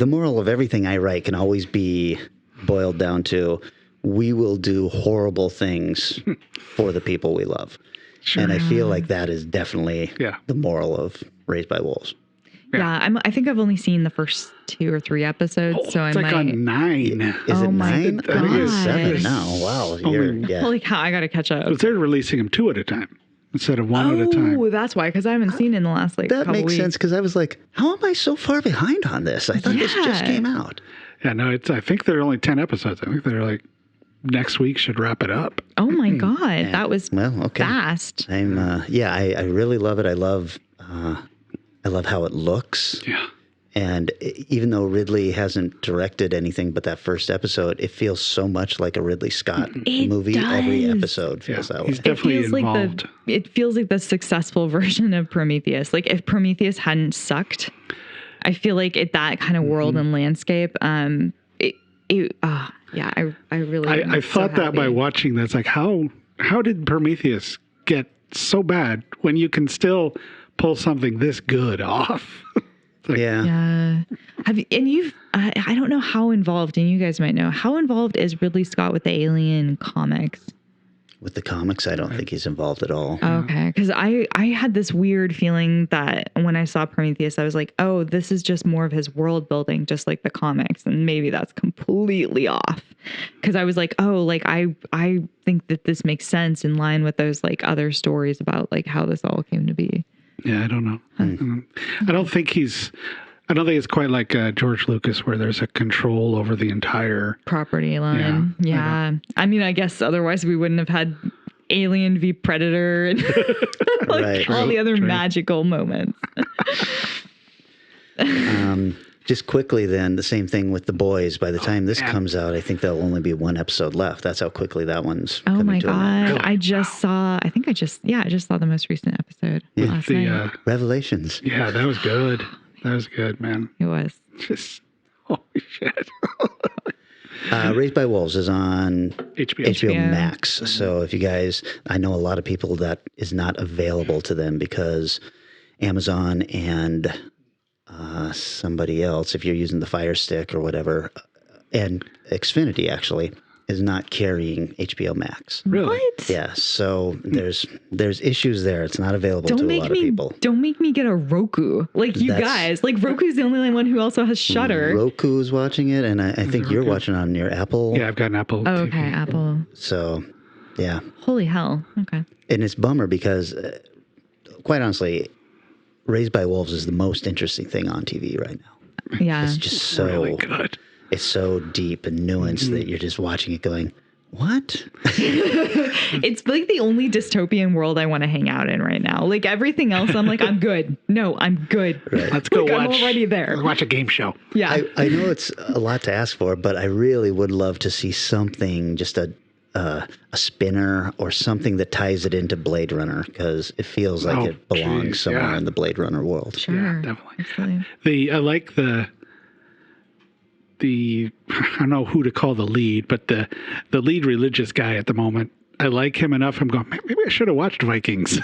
moral of everything I write can always be boiled down to, we will do horrible things for the people we love. Sure. And I feel like that is definitely the moral of Raised by Wolves. Yeah, I think I've only seen the first 2 or 3 episodes, so I It's like might. on 9. Is it my 9? I think it's 7 gosh. now. Wow. Only- Holy cow, I gotta catch up. But they're releasing them 2 at a time instead of 1 at a time. Oh, that's why, because I haven't seen it in the last That couple makes weeks. sense because I was like, how am I so far behind on this? I thought this just Yeah. came out. Yeah, no, I think they're only 10 episodes. I think they're like next week should wrap it up. Oh my god, that was Well, okay. fast. I really love it. I love how it looks. Yeah. And even though Ridley hasn't directed anything but that first episode, it feels so much like a Ridley Scott It movie. does. Every episode feels that way. He's definitely it feels involved. it feels like the successful version of Prometheus. Like if Prometheus hadn't sucked, I feel like that kind of world and landscape. I really. I thought that by watching this, like how did Prometheus get so bad when you can still pull something this good off? Like, Yeah. Yeah. I don't know how involved, and you guys might know, how involved is Ridley Scott with the Alien comics? With the comics, I don't think he's involved at all. Okay. Because I had this weird feeling that when I saw Prometheus, I was like, oh, this is just more of his world building, just like the comics. And maybe that's completely off. Because I was like, oh, like I think that this makes sense in line with those like other stories about like how this all came to be. Yeah, I don't know. I don't think it's quite like George Lucas, where there's a control over the entire Property line. Yeah. I mean, I guess otherwise we wouldn't have had Alien v Predator and like Right. all the other True. magical moments. Just quickly then, the same thing with The Boys. By the time this comes out, I think there'll only be 1 episode left. That's how quickly that one's Oh coming my to an end. God. I just saw the most recent episode last night. Revelations. Yeah, that was good. That was good, man. It was. Just holy shit. Raised by Wolves is on HBO. HBO. Max. So if you guys, I know a lot of people that is not available to them because Amazon and somebody else, if you're using the Fire Stick or whatever, and Xfinity actually is not carrying HBO Max. Really? What? Yeah, so there's issues there. It's not available to a lot of people. Don't make me get a Roku. Like you That's- guys. Like Roku's the only one who also has Shudder. Roku's watching it, and I think you're watching on your Apple. Yeah, I've got an Apple. Oh, TV. okay, Apple. So, yeah. Holy hell. Okay. And it's bummer because, quite honestly, Raised by Wolves is the most interesting thing on TV right now. Yeah. It's just so Really good. It's so deep and nuanced that you're just watching it going, what? It's like the only dystopian world I want to hang out in right now. Like everything else, I'm like, I'm good. No, I'm good. Let's go Like, I'm watch. already there. Let's watch a game show. Yeah. I know it's a lot to ask for, but I really would love to see something, just a spinner or something that ties it into Blade Runner, because it feels like it belongs geez, somewhere yeah. in the Blade Runner world. Sure. Yeah, definitely. Absolutely. I like the I don't know who to call the lead, but the lead religious guy at the moment. I like him enough. I'm going, maybe I should have watched Vikings.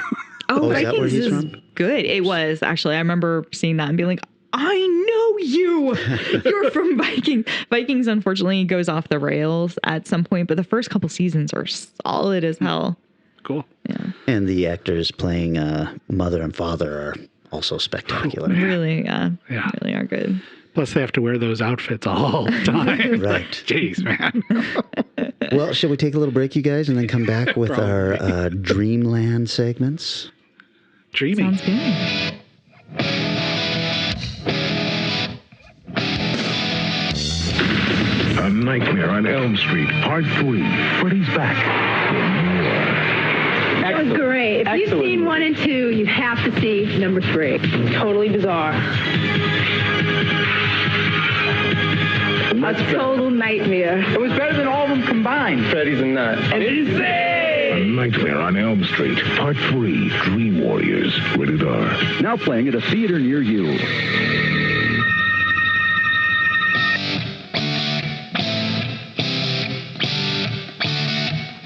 Oh, is that where Vikings he's is from? good. It was actually. I remember seeing that and being like, I know you. You're from Vikings. Vikings, unfortunately, goes off the rails at some point, but the first couple seasons are solid as hell. Cool. Yeah. And the actors playing mother and father are also spectacular. Really, Yeah. really are good. Plus, they have to wear those outfits all the time. Right. Jeez, man. Well, shall we take a little break, you guys, and then come back with our Dreamland segments? Dreaming. Sounds good. A Nightmare on Elm Street, Part 3. Freddy's back. That was great. If you've seen 1 and 2, you have to see number 3. Totally bizarre. A total nightmare. It was better than all of them combined. Freddy's a nut. A Nightmare on Elm Street, Part 3. Dream Warriors. Rated R. Now playing at a theater near you.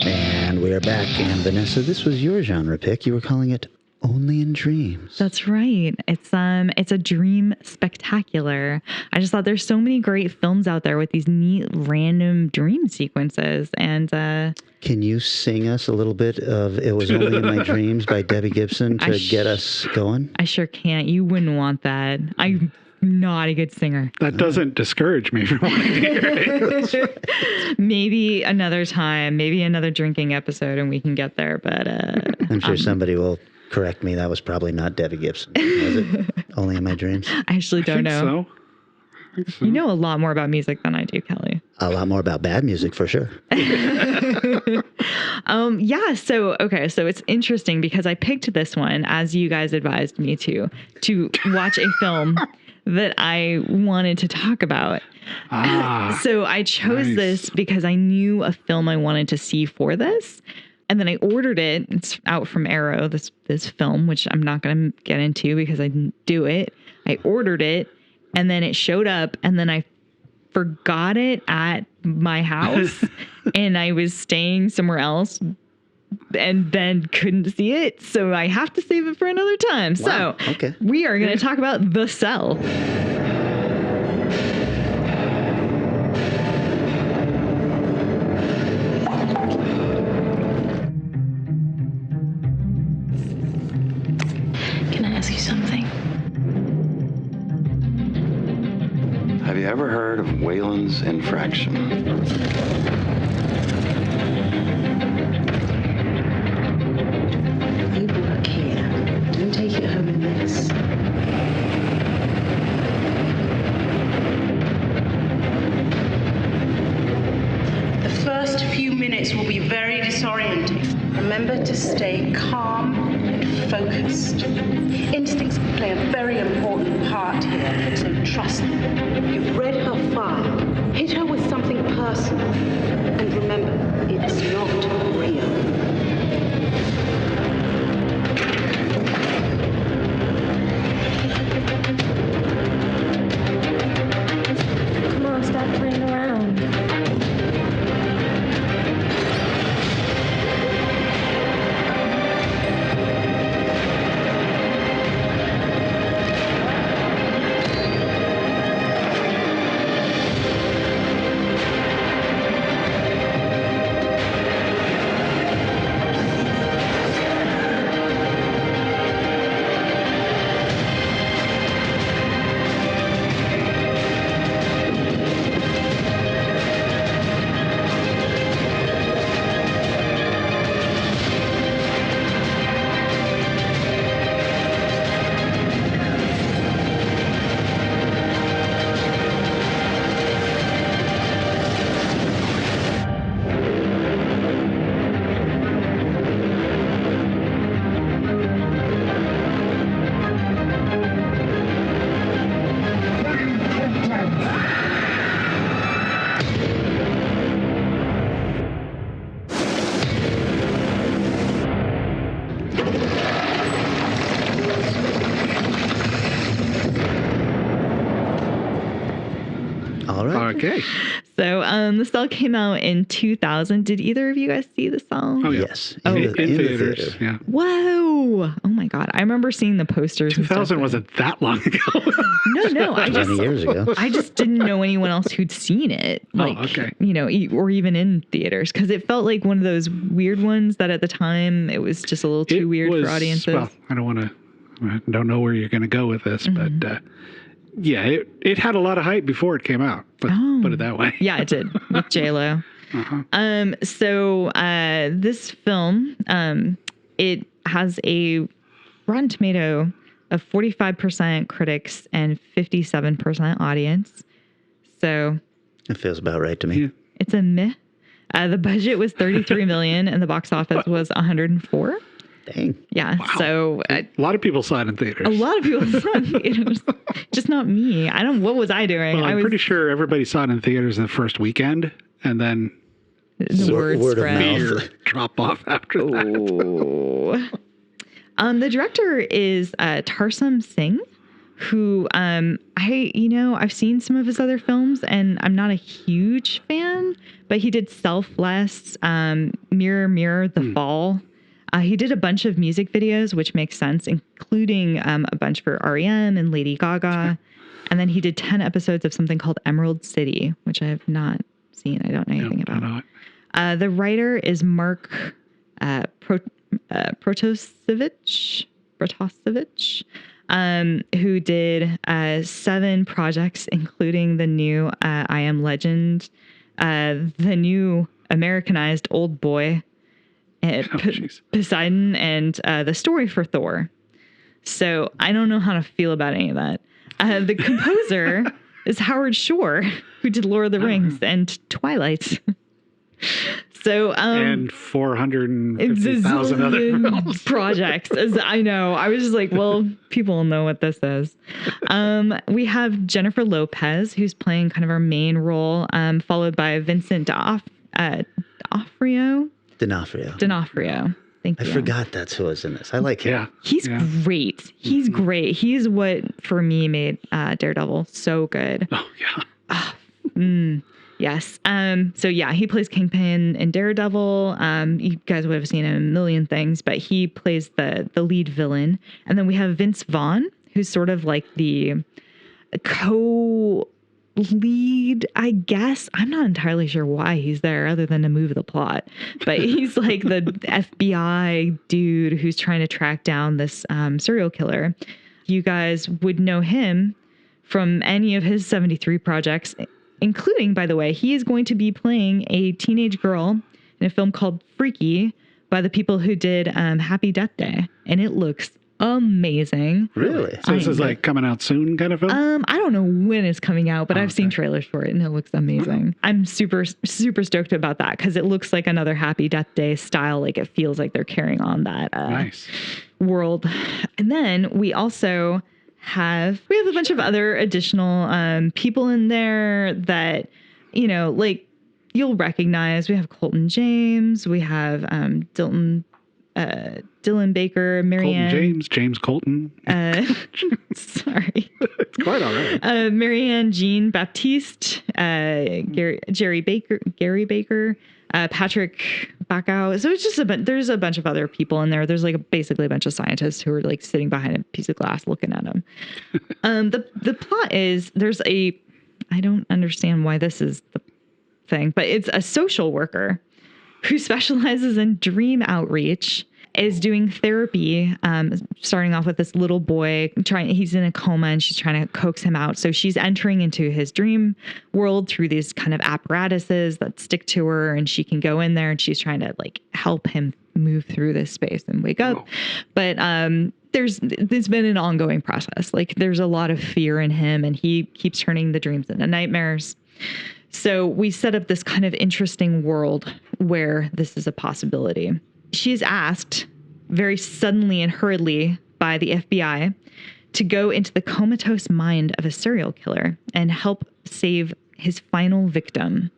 And we are back. And Vanessa, this was your genre pick. You were calling it Only in dreams. That's right. It's a dream spectacular. I just thought there's so many great films out there with these neat random dream sequences. And can you sing us a little bit of "It Was Only in My Dreams" by Debbie Gibson to get us going? I sure can't. You wouldn't want that. I'm not a good singer. That doesn't discourage me from wanting to hear it. Maybe another time, maybe another drinking episode, and we can get there. But I'm sure somebody will correct me. That was probably not Debbie Gibson. Was it? Only in My Dreams? I actually don't know. I think so. You know a lot more about music than I do, Kelly. A lot more about bad music, for sure. Yeah. So it's interesting because I picked this one, as you guys advised me to watch a film that I wanted to talk about. So I chose this because I knew a film I wanted to see for this. And then I ordered it. It's out from Arrow, this film, which I'm not going to get into because I didn't do it. I ordered it, and then it showed up, and then I forgot it at my house, and I was staying somewhere else, and then couldn't see it. So I have to save it for another time. Wow. So Okay. We are going to talk about The Cell. Can I ask you something? Have you ever heard of Wayland's infraction? You work here. Don't take it home in this. The first few minutes will be very disorienting. Remember to stay calm and focused. Instincts play a very important part here, so trust them. You've read her file. Hit her with something personal. And remember, it's not real. Come on, stop playing around. All right. Okay. So The Cell came out in 2000. Did either of you guys see The Cell? Oh, yeah. Yes. Oh, In the theaters. theater. Yeah. Whoa. Oh my God. I remember seeing the posters. 2000 wasn't that long ago. No. 20 years ago. I just didn't know anyone else who'd seen it. Like, okay. You know, or even in theaters. Because it felt like one of those weird ones that at the time it was just a little too weird for audiences. Well, I don't know where you're going to go with this, but yeah, it had a lot of hype before it came out. Let's put it that way. Yeah, it did with J-Lo. So this film, it has a Rotten Tomato of 45% critics and 57% audience. So It feels about right to me. Yeah. it's a meh. The budget was $33 million and the box office was $104. Dang. Yeah. Wow. So A lot of people saw it in theaters. a lot of people saw it in theaters. Just not me. What was I doing? Well, I'm pretty sure everybody saw it in theaters the first weekend, and then the word word of spread. mouth. fear drop off after that. The director is Tarsum Singh, who I've seen some of his other films, and I'm not a huge fan, but he did Selfless, Mirror Mirror, The Fall. He did a bunch of music videos, which makes sense, including a bunch for REM and Lady Gaga. And then he did 10 episodes of something called Emerald City, which I have not seen. I don't know anything about. The writer is Mark Protosevich, who did 7 projects, including the new I Am Legend, the new Americanized Old Boy, Poseidon, and the story for Thor. So I don't know how to feel about any of that. The composer is Howard Shore, who did Lord of the Rings and Twilight. So and 450,000 other films. projects, as I know. I was just like, well, people know what this is. We have Jennifer Lopez, who's playing kind of our main role, followed by Vincent D'Onofrio. Thank you. I forgot that's who was in this. I like him. Yeah. He's great. He's great. He's what, for me, made Daredevil so good. Oh, yeah. Yes. So yeah, he plays Kingpin in Daredevil. You guys would have seen him in a million things, but he plays the lead villain. And then we have Vince Vaughn, who's sort of like the co-lead, I guess. I'm not entirely sure why he's there other than to move the plot, but he's like the FBI dude who's trying to track down this serial killer. You guys would know him from any of his 73 projects, including, by the way, he is going to be playing a teenage girl in a film called Freaky by the people who did Happy Death Day. And it looks amazing. Really? So this is like coming out soon kind of film? I don't know when it's coming out, but I've seen trailers for it and it looks amazing. I'm super, super stoked about that because it looks like another Happy Death Day style. Like it feels like they're carrying on that world. And then we also have a bunch of other additional people in there that, you know, like you'll recognize. We have Colton James, we have Dylan Baker, Marianne. James Colton. Sorry. It's quite all right. Marianne Jean Baptiste, Gary Baker, Patrick Bacow. So it's just there's a bunch of other people in there. There's like basically a bunch of scientists who are like sitting behind a piece of glass looking at them. The plot is I don't understand why this is the thing, but it's a social worker who specializes in dream outreach, is doing therapy, starting off with this little boy. He's in a coma and she's trying to coax him out. So she's entering into his dream world through these kind of apparatuses that stick to her, and she can go in there and she's trying to like help him move through this space and wake up. But there's been an ongoing process. Like there's a lot of fear in him and he keeps turning the dreams into nightmares. So we set up this kind of interesting world where this is a possibility. She's asked very suddenly and hurriedly by the FBI to go into the comatose mind of a serial killer and help save his final victim.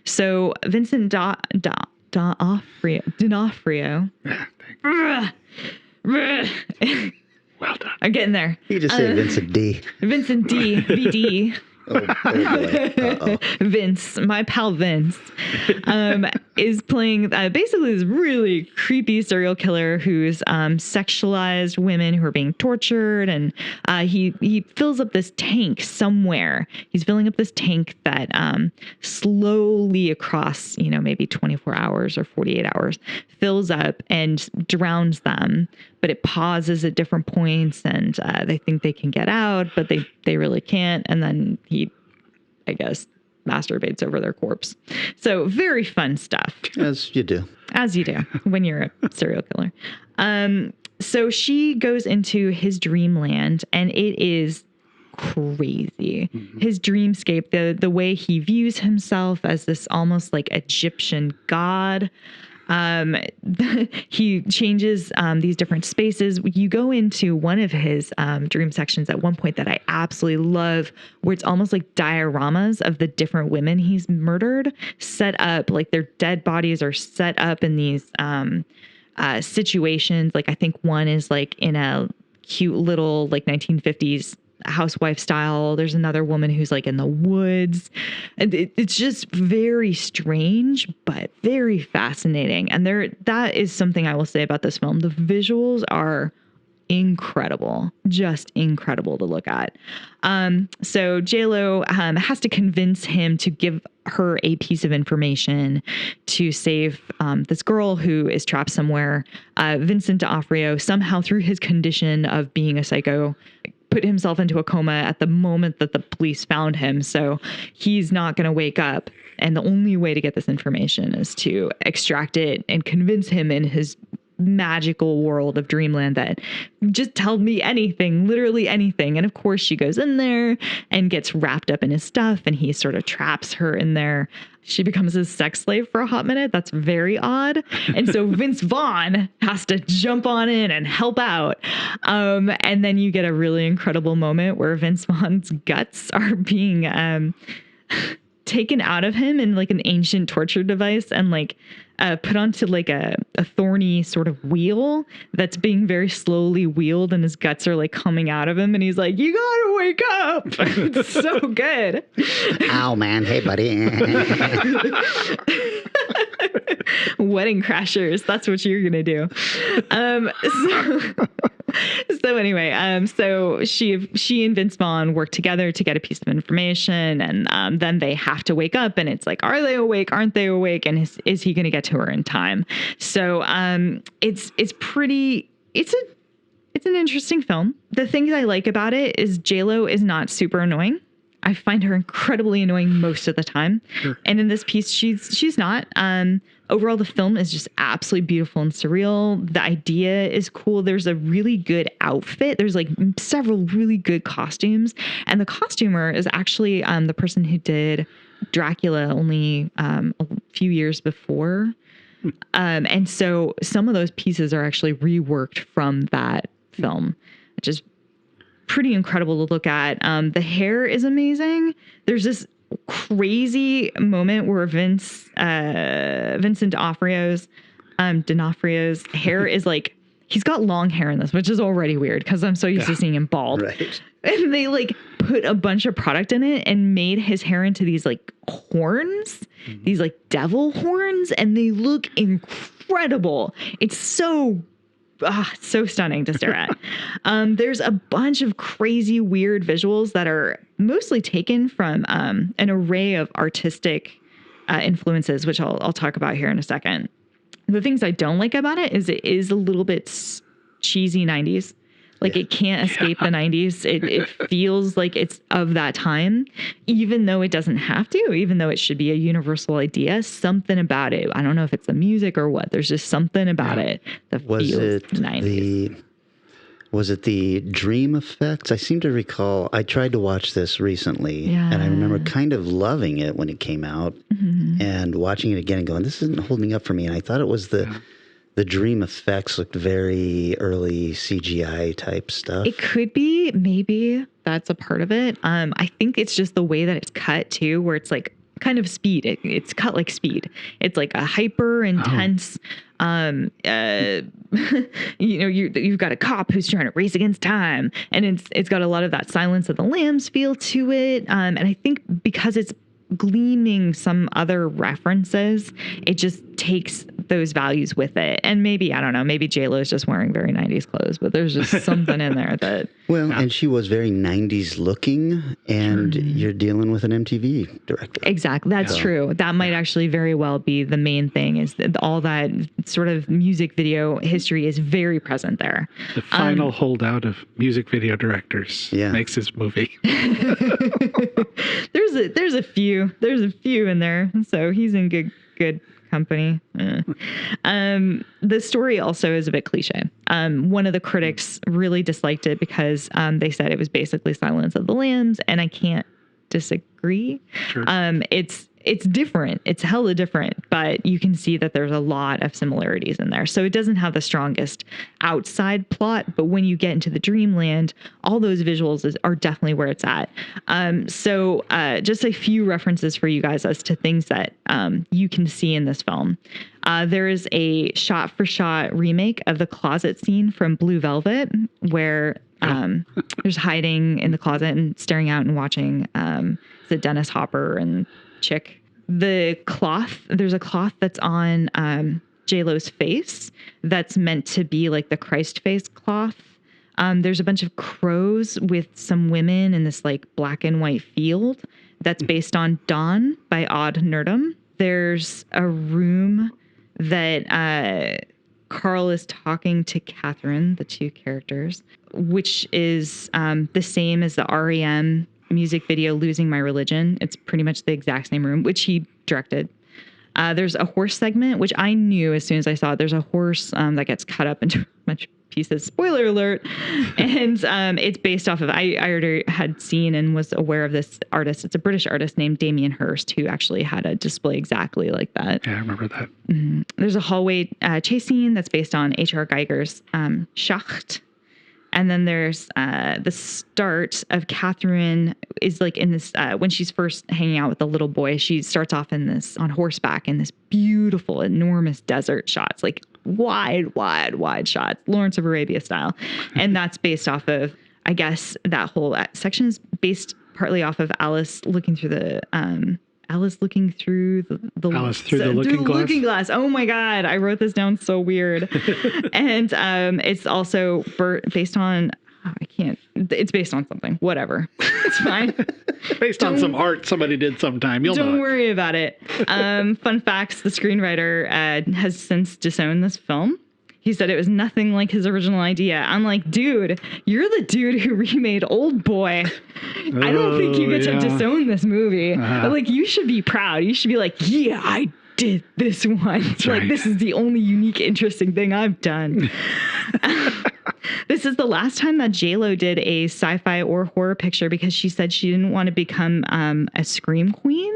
So Vincent D'Onofrio. Well done. I'm getting there. You just say Vincent D. Vincent D. VD. Oh boy. Vince, my pal Vince, is playing basically this really creepy serial killer who's sexualized women who are being tortured, and he fills up this tank somewhere. He's filling up this tank that slowly across, maybe 24 hours or 48 hours, fills up and drowns them. But it pauses at different points, and they think they can get out, but they really can't. And then he, I guess, masturbates over their corpse. So very fun stuff. As you do. As you do when you're a serial killer. So she goes into his dreamland, and it is crazy. Mm-hmm. His dreamscape, the way he views himself as this almost like Egyptian god. He changes these different spaces. You go into one of his dream sections at one point that I absolutely love, where it's almost like dioramas of the different women he's murdered, set up, like their dead bodies are set up in these situations. Like I think one is like in a cute little like 1950s housewife style. There's another woman who's like in the woods. And it's just very strange, but very fascinating. And that is something I will say about this film. The visuals are incredible, just incredible to look at. So JLo has to convince him to give her a piece of information to save this girl who is trapped somewhere. Vincent D'Onofrio, somehow through his condition of being a psycho, put himself into a coma at the moment that the police found him. So he's not going to wake up. And the only way to get this information is to extract it and convince him in his magical world of Dreamland that just tell me anything, literally anything. And of course she goes in there and gets wrapped up in his stuff, and he sort of traps her in there. She becomes his sex slave for a hot minute. That's very odd. And so Vince Vaughn has to jump on in and help out. And then you get a really incredible moment where Vince Vaughn's guts are being taken out of him in like an ancient torture device and like put onto like a thorny sort of wheel that's being very slowly wheeled, and his guts are like coming out of him, and he's like, you gotta wake up. It's so good. Ow, man. Hey, buddy. Wedding crashers. That's what you're gonna do. So anyway, so she and Vince Vaughn work together to get a piece of information, and then they have to wake up, and it's like, are they awake? Aren't they awake? And is he going to get to her in time? So it's an interesting film. The things I like about it is JLo is not super annoying. I find her incredibly annoying most of the time. Sure. And in this piece, she's not. Overall, the film is just absolutely beautiful and surreal. The idea is cool. There's a really good outfit. There's like several really good costumes. And the costumer is actually the person who did Dracula only a few years before. And so some of those pieces are actually reworked from that film, which is pretty incredible to look at. The hair is amazing. There's this crazy moment where Vincent D'Onofrio's hair is like, he's got long hair in this, which is already weird because I'm so used to seeing him bald. Right. And they like put a bunch of product in it and made his hair into these like horns, these like devil horns, and they look incredible. It's so stunning to stare at. There's a bunch of crazy, weird visuals that are mostly taken from an array of artistic influences, which I'll talk about here in a second. The things I don't like about it is a little bit cheesy 90s. Like it can't escape the 90s. It feels like it's of that time, even though it doesn't have to, even though it should be a universal idea. Something about it. I don't know if it's the music or what. There's just something about it that feels 90s. Was it the dream effects? I seem to recall, I tried to watch this recently, and I remember kind of loving it when it came out, and watching it again and going, this isn't holding up for me. And I thought it was the dream effects looked very early CGI type stuff. It could be, maybe that's a part of it. I think it's just the way that it's cut too, where it's like kind of speed. It's cut like speed. It's like a hyper intense, you've got a cop who's trying to race against time, and it's got a lot of that Silence of the Lambs feel to it. And I think because it's gleaming some other references, it just takes those values with it. And maybe, I don't know, maybe JLo is just wearing very 90s clothes, but there's just something in there that... Well, and she was very 90s looking, and you're dealing with an MTV director. Exactly. That's true. That might actually very well be the main thing, is that all that sort of music video history is very present there. The final holdout of music video directors makes this movie. There's a few in there, so he's in good company. The story also is a bit cliche. One of the critics really disliked it because they said it was basically Silence of the Lambs, and I can't disagree. Sure. It's different. It's hella different, but you can see that there's a lot of similarities in there. So it doesn't have the strongest outside plot, but when you get into the Dreamland, all those visuals are definitely where it's at. So just a few references for you guys as to things that you can see in this film. There is a shot-for-shot remake of the closet scene from Blue Velvet, where There's hiding in the closet and staring out and watching the Dennis Hopper and chick. The cloth, there's a cloth that's on J-Lo's face that's meant to be like the Christ face cloth. There's a bunch of crows with some women in this like black and white field that's based on Dawn by Odd Nerdum. There's a room that Carl is talking to Catherine, the two characters, which is the same as the REM music video Losing My Religion. It's pretty much the exact same room, which he directed. There's a horse segment, which I knew as soon as I saw it. There's a horse that gets cut up into much pieces. Spoiler alert. And it's based off of, I already had seen and was aware of this artist. It's a British artist named Damien Hirst, who actually had a display exactly like that. Yeah, I remember that. Mm-hmm. There's a hallway chase scene that's based on H.R. Geiger's Schacht. And then there's the start of Catherine is like in this, when she's first hanging out with the little boy, she starts off in this on horseback in this beautiful, enormous desert shots, like wide shots, Lawrence of Arabia style. And that's based off of, I guess that whole section is based partly off of Alice looking through the looking glass. Oh my God. I wrote this down so weird. And it's also based on, it's based on something, whatever. It's fine. Based on some art somebody did sometime. Don't worry about it. Fun facts. The screenwriter has since disowned this film. He said it was nothing like his original idea. I'm like, dude, you're the dude who remade Old Boy. I don't think you get to disown this movie. Like, you should be proud. You should be like, yeah, I did this one. Like, right. This is the only unique, interesting thing I've done. This is the last time that J-Lo did a sci-fi or horror picture because she said she didn't want to become a scream queen,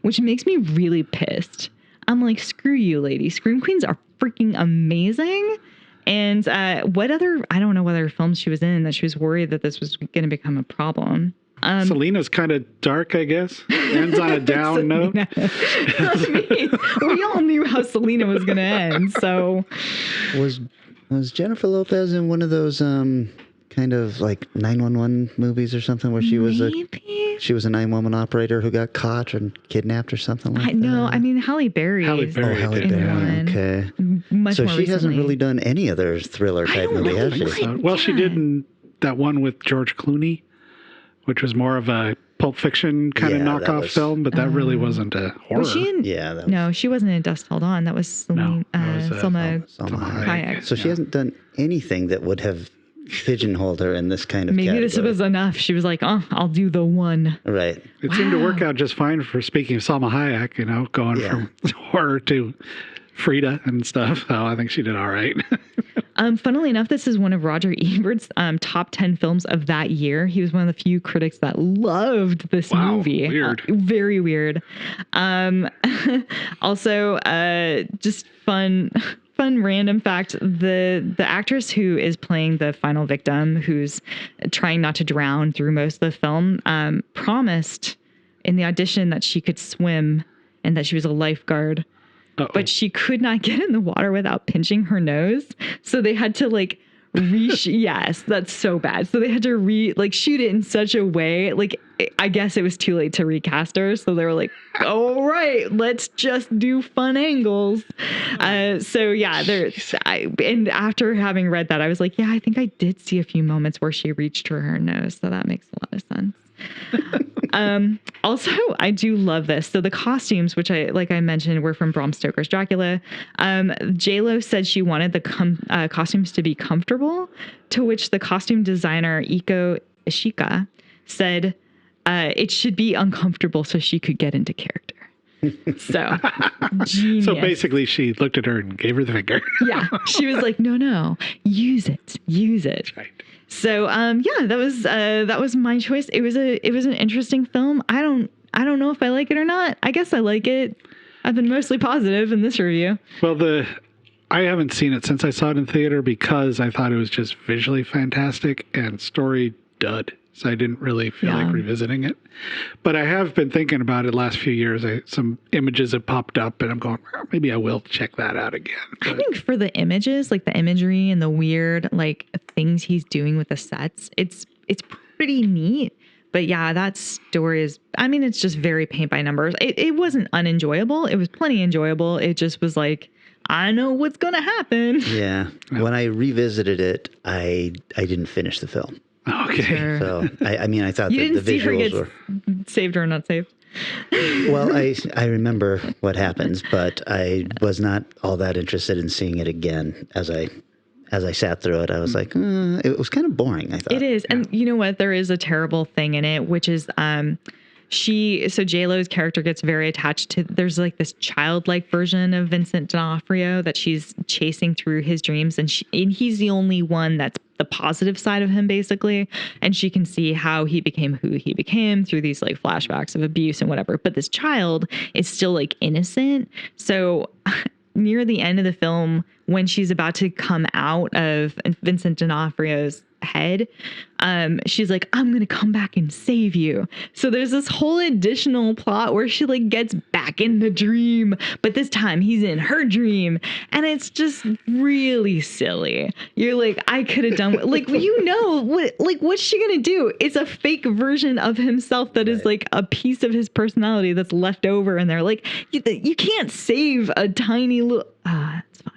which makes me really pissed. I'm like, screw you, lady. Scream queens are freaking amazing. And what other, I don't know what other films she was in that she was worried that this was going to become a problem. Selena's kind of dark, I guess. Ends on a down note. I mean, we all knew how Selena was going to end. So was Jennifer Lopez in one of those kind of like 911 movies or something where she was a 911 operator who got caught or kidnapped or something like that? No, I mean Halle Berry. Halle Berry. Okay. Much so more she recently. hasn't really done any other thriller type movie, has she? Well, she did in that one with George Clooney, which was more of a Pulp Fiction kind of knockoff film, but that really wasn't a horror. Was she in? Yeah. No, she wasn't in Dust Held On. That was Selma Hayek. So she hasn't done anything that would have pigeonholed her in this kind of category. This was enough. She was like, oh, I'll do the one. Right. It seemed to work out just fine for, speaking of Salma Hayek, going from horror to Frida and stuff. So I think she did all right. Funnily enough, this is one of Roger Ebert's top 10 films of that year. He was one of the few critics that loved this movie. Weird. Very weird. Also, just fun random fact, the actress who is playing the final victim, who's trying not to drown through most of the film, promised in the audition that she could swim and that she was a lifeguard. Uh-oh. But she could not get in the water without pinching her nose. So they had to yes, that's so bad. So they had to shoot it in such a way, I guess it was too late to recast her. So they were like, all right, let's just do fun angles. So yeah, and after having read that, I was like, yeah, I think I did see a few moments where she reached for her nose. So that makes a lot of sense. Also, I do love this. So the costumes, which I mentioned, were from Bram Stoker's Dracula. J-Lo said she wanted the costumes to be comfortable, to which the costume designer Iko Ishika said it should be uncomfortable so she could get into character. So, genius. So basically she looked at her and gave her the finger. Yeah. She was like, no, use it. Right. So, that was my choice. It was an interesting film. I don't know if I like it or not. I guess I like it. I've been mostly positive in this review. Well, I haven't seen it since I saw it in theater because I thought it was just visually fantastic and story dud. so I didn't really feel like revisiting it. But I have been thinking about it last few years. Some images have popped up, and I'm going, well, maybe I will check that out again. But I think for the images, like the imagery and the weird like things he's doing with the sets, it's pretty neat. But yeah, that story is, I mean, it's just very paint by numbers. It wasn't unenjoyable. It was plenty enjoyable. It just was like, I know what's going to happen. Yeah. When I revisited it, I didn't finish the film. Okay. Sure. So, I mean, I thought You that didn't the see her visuals get were... saved or not saved. Well, I remember what happens, but I was not all that interested in seeing it again. As I sat through it, I was like, it was kind of boring, I thought. It is. And you know what? There is a terrible thing in it, which is J-Lo's character gets very attached to, there's like this childlike version of Vincent D'Onofrio that she's chasing through his dreams. And he's the only one that's the positive side of him, basically. And she can see how he became who he became through these like flashbacks of abuse and whatever. But this child is still like innocent. So near the end of the film, when she's about to come out of Vincent D'Onofrio's head, she's like, I'm gonna come back and save you. So there's this whole additional plot where she like gets back in the dream, but this time he's in her dream, and it's just really silly. You're like, I could have done like, you know, what's she gonna do? It's a fake version of himself that is like a piece of his personality that's left over, and they're like, you can't save a tiny little it's fine.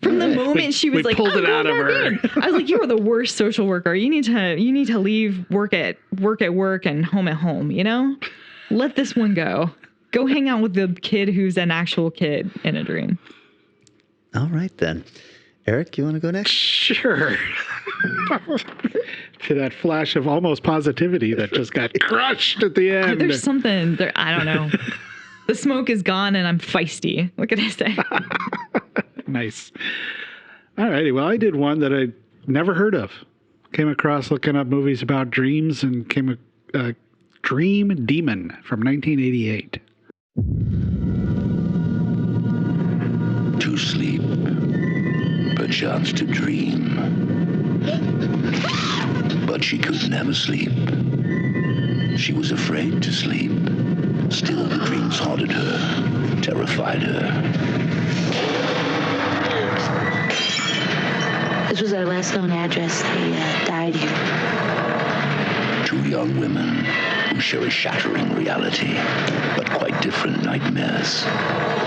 From the moment she was like, pulled it out of her. I was like, you are the worst social worker. You need to leave work at work and home at home, you know? Let this one go. Go hang out with the kid who's an actual kid in a dream. All right, then. Eric, you want to go next? Sure. To that flash of almost positivity that just got crushed at the end. There's something there. I don't know. The smoke is gone and I'm feisty. What can I say? Nice. All righty. Well, I did one that I never heard of. Came across looking up movies about dreams and came a Dream Demon from 1988. To sleep, perchance to dream. But she could never sleep. She was afraid to sleep. Still, the dreams haunted her, terrified her. This was our last known address. They died here. Two young women who share a shattering reality, but quite different nightmares.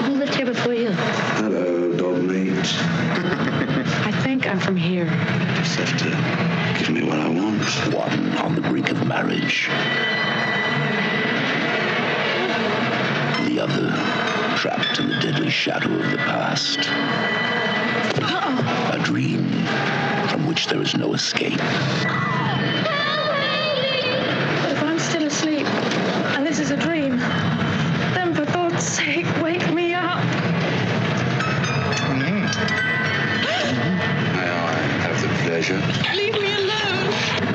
Who lived here before you? Hello, dog mate. I think I'm from here. Just have to give me what I want. One on the brink of marriage. The other trapped in the deadly shadow of the past. A dream from which there is no escape. If I'm still asleep and this is a dream, then for God's sake, wake me up. May I have the pleasure? Leave me alone.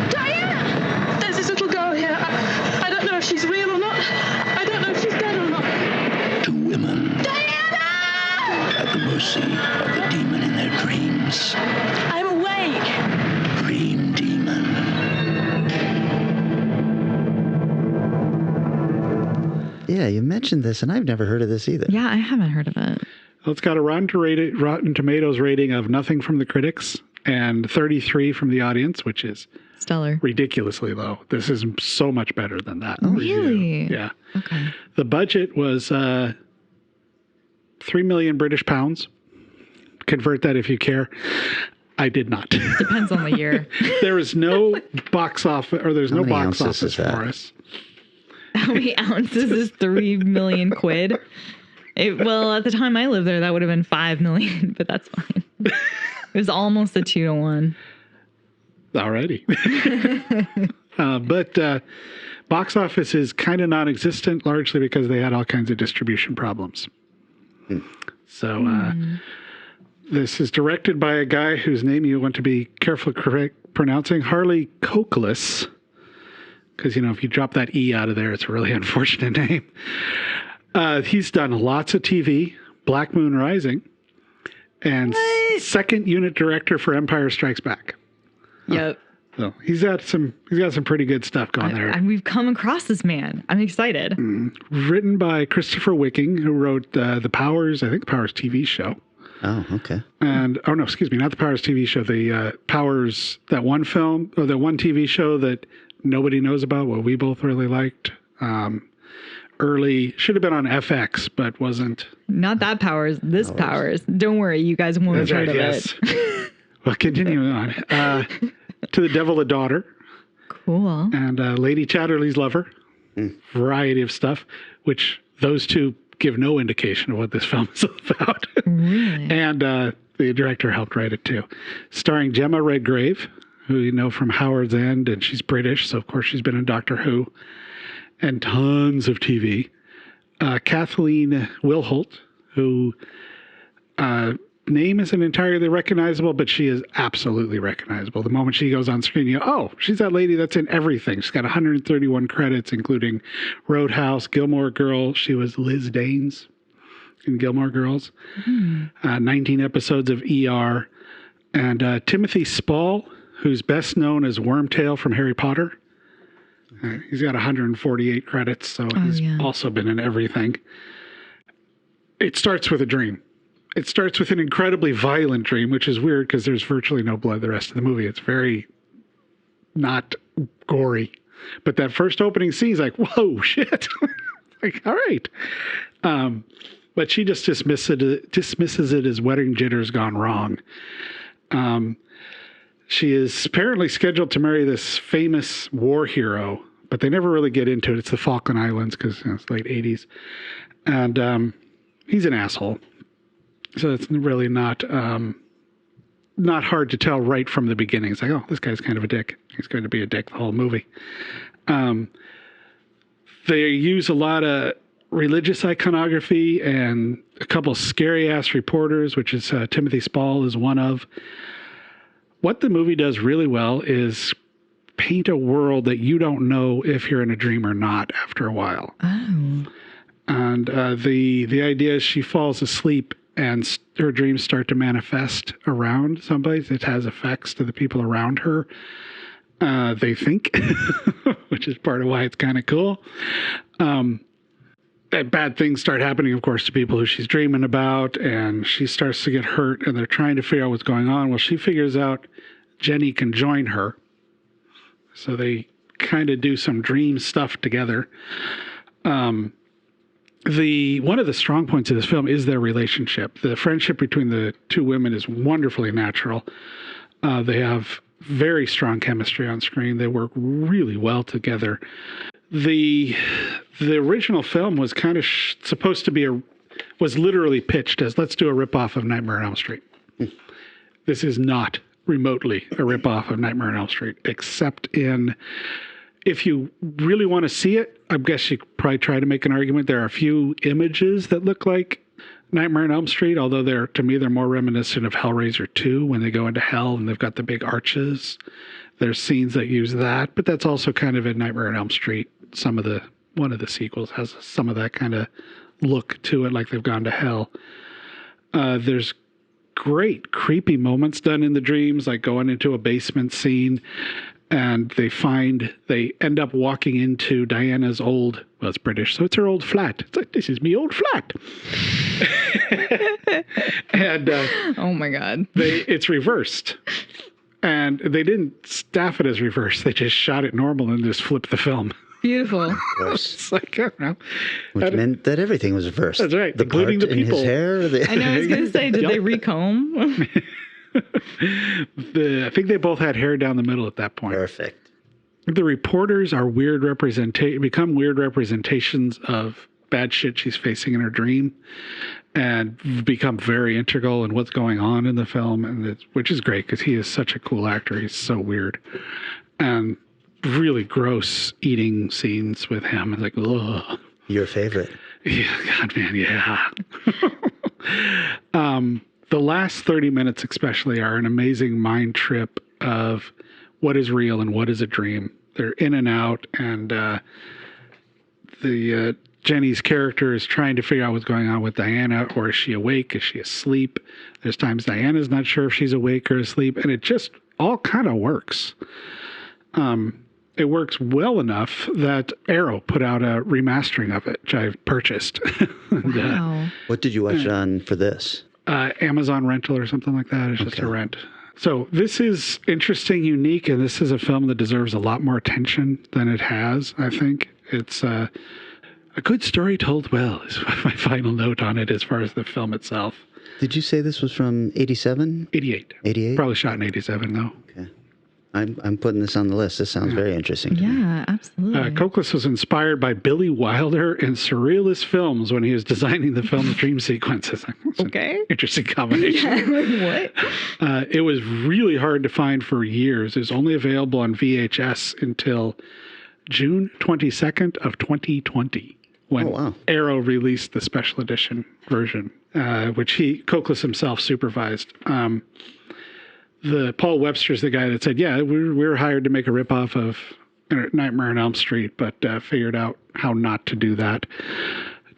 Diana! There's this little girl here. I don't know if she's real or not. I don't know if she's dead or not. Two women. Diana! At the mercy of the demon in their dreams. I'm awake. Dream Demon. Yeah, you mentioned this, and I've never heard of this either. Yeah, I haven't heard of it. Well, it's got a Rotten Tomatoes rating of nothing from the critics and 33 from the audience, which is Stellar. ridiculously low. This is so much better than that. Oh, review. really? Yeah. Okay. The budget was 3 million British pounds. Convert that if you care. I did not. Depends on the year. There is no box office, or there's no many box ounces office is that? for us. How many ounces is 3 million quid? Well, at the time I lived there, that would have been 5 million, but that's fine. It was almost a 2-to-1. Alrighty. But box office is kind of non-existent, largely because they had all kinds of distribution problems. So this is directed by a guy whose name you want to be careful pronouncing, Harley Cokeless. Because, you know, if you drop that E out of there, it's a really unfortunate name. He's done lots of TV, Black Moon Rising, and second unit director for Empire Strikes Back. Yep. So he's got some pretty good stuff going there. And we've come across this man. I'm excited. Written by Christopher Wicking, who wrote the Powers, I think the Powers TV show. Oh, okay. And, oh no, excuse me, not the Powers TV show, the Powers, that one film, or the one TV show that nobody knows about, what we both really liked. Early, should have been on FX, but wasn't. Not that Powers, this Powers. Don't worry, you guys won't have heard of it. Well, continuing on. To the Devil a Daughter. Cool. And Lady Chatterley's Lover. Variety of stuff, which those two give no indication of what this film is about. Really? And the director helped write it too. Starring Gemma Redgrave, who you know from Howard's End, and she's British, so of course she's been in Doctor Who and tons of TV. Kathleen Wilholt, who name isn't entirely recognizable, but she is absolutely recognizable. The moment she goes on screen, you go, oh, she's that lady that's in everything. She's got 131 credits, including Roadhouse, Gilmore Girls. She was Liz Danes in Gilmore Girls. 19 episodes of ER. And Timothy Spall, who's best known as Wormtail from Harry Potter. He's got 148 credits, so he's also been in everything. It starts with a dream. It starts with an incredibly violent dream, which is weird because there's virtually no blood the rest of the movie. It's very not gory. But that first opening scene is like, whoa, shit. Like, all right. But she just dismisses it as wedding jitters gone wrong. She is apparently scheduled to marry this famous war hero, but they never really get into it. It's the Falkland Islands because it's late 80s. And he's an asshole. So it's really not hard to tell right from the beginning. It's like, oh, this guy's kind of a dick. He's going to be a dick the whole movie. They use a lot of religious iconography and a couple scary-ass reporters, which is Timothy Spall is one of. What the movie does really well is paint a world that you don't know if you're in a dream or not after a while. Oh. And the idea is she falls asleep and her dreams start to manifest around somebody. It has effects to the people around her. They think, which is part of why it's kind of cool. Bad things start happening, of course, to people who she's dreaming about, and she starts to get hurt, and they're trying to figure out what's going on. Well, she figures out Jenny can join her. So they kind of do some dream stuff together. One of the strong points of this film is their relationship. The friendship between the two women is wonderfully natural. They have very strong chemistry on screen. They work really well together. The original film was kind of supposed to be was literally pitched as, let's do a ripoff of Nightmare on Elm Street. This is not remotely a ripoff of Nightmare on Elm Street, except in, if you really want to see it, I guess you could probably try to make an argument. There are a few images that look like Nightmare on Elm Street, although to me, they're more reminiscent of Hellraiser 2 when they go into hell and they've got the big arches. There's scenes that use that, but that's also kind of in Nightmare on Elm Street. One of the sequels has some of that kind of look to it, like they've gone to hell. There's great creepy moments done in the dreams, like going into a basement scene, and they end up walking into Diana's old, well, it's British, so it's her old flat. It's like, this is me old flat. And oh my God. It's reversed. And they didn't staff it as reverse. They just shot it normal and just flipped the film. Beautiful. It's like, I don't know. Which meant that everything was reversed. That's right. The including part the people. In his hair. I know, I was going to say, did they recomb? I think they both had hair down the middle at that point. Perfect. The reporters are become weird representations of bad shit she's facing in her dream, and become very integral in what's going on in the film, and which is great because he is such a cool actor. He's so weird, and really gross eating scenes with him. It's like, ugh. Your favorite? Yeah, God, man, yeah. The last 30 minutes especially are an amazing mind trip of what is real and what is a dream. They're in and out, and Jenny's character is trying to figure out what's going on with Diana, or is she awake? Is she asleep? There's times Diana's not sure if she's awake or asleep, and all kind of works. It works well enough that Arrow put out a remastering of it, which I purchased. Wow. What did you watch on for this? Amazon rental or something like that. It's just a rent. So this is interesting, unique, and this is a film that deserves a lot more attention than it has, I think. It's a good story told well is my final note on it as far as the film itself. Did you say this was from 87? 88. 88? Probably shot in 87, though. Okay. I'm putting this on the list. This sounds very interesting to me. Yeah, absolutely. Cokless was inspired by Billy Wilder and surrealist films when he was designing the film's dream sequences. Okay. Interesting combination. What? It was really hard to find for years. It was only available on VHS until June 22nd of 2020 when Arrow released the special edition version, which Cokless himself supervised. The Paul Webster's the guy that said, yeah, we were hired to make a ripoff of Nightmare on Elm Street, but figured out how not to do that.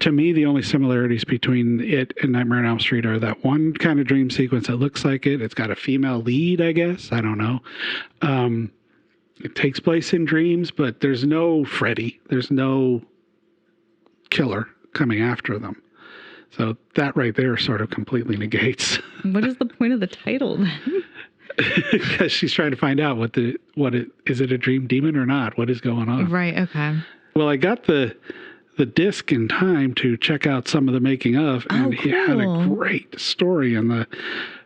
To me, the only similarities between it and Nightmare on Elm Street are that one kind of dream sequence that looks like it. It's got a female lead, I guess. I don't know. It takes place in dreams, but there's no Freddy. There's no killer coming after them. So that right there sort of completely negates. What is the point of the title then? Because she's trying to find out is it a dream demon or not? What is going on? Right. Okay. Well, I got the disc in time to check out some of the making of, and he had a great story on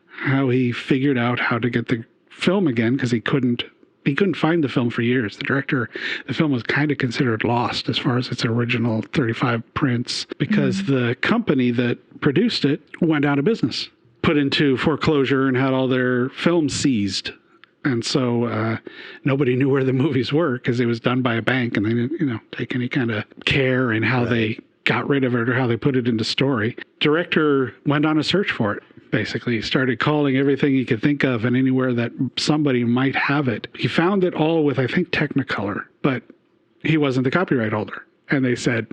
how he figured out how to get the film again because he couldn't find the film for years. The film was kind of considered lost as far as its original 35 prints because the company that produced it went out of business, put into foreclosure, and had all their films seized. And so nobody knew where the movies were because it was done by a bank, and they didn't, take any kind of care in how they got rid of it or how they put it into story. Director went on a search for it. Basically, he started calling everything he could think of and anywhere that somebody might have it. He found it all with, I think, Technicolor, but he wasn't the copyright holder. And they said,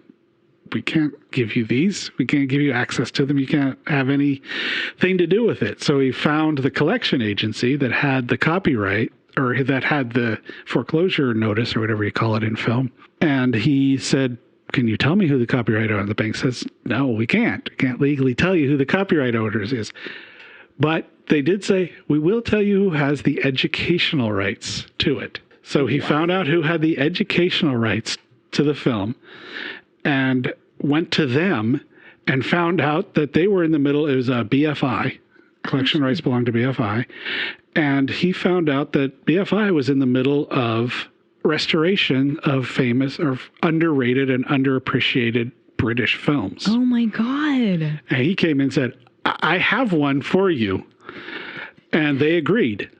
we can't give you these. We can't give you access to them. You can't have anything to do with it. So he found the collection agency that had the copyright or that had the foreclosure notice or whatever you call it in film. And he said, can you tell me who the copyright owner? The bank says, no, we can't. We can't legally tell you who the copyright owners is. But they did say, we will tell you who has the educational rights to it. So he found out who had the educational rights to the film and went to them and found out that they were in the middle. It was a BFI. Collection rights belonged to BFI. And he found out that BFI was in the middle of restoration of famous or underrated and underappreciated British films. Oh my God. And he came in and said, I have one for you. And they agreed.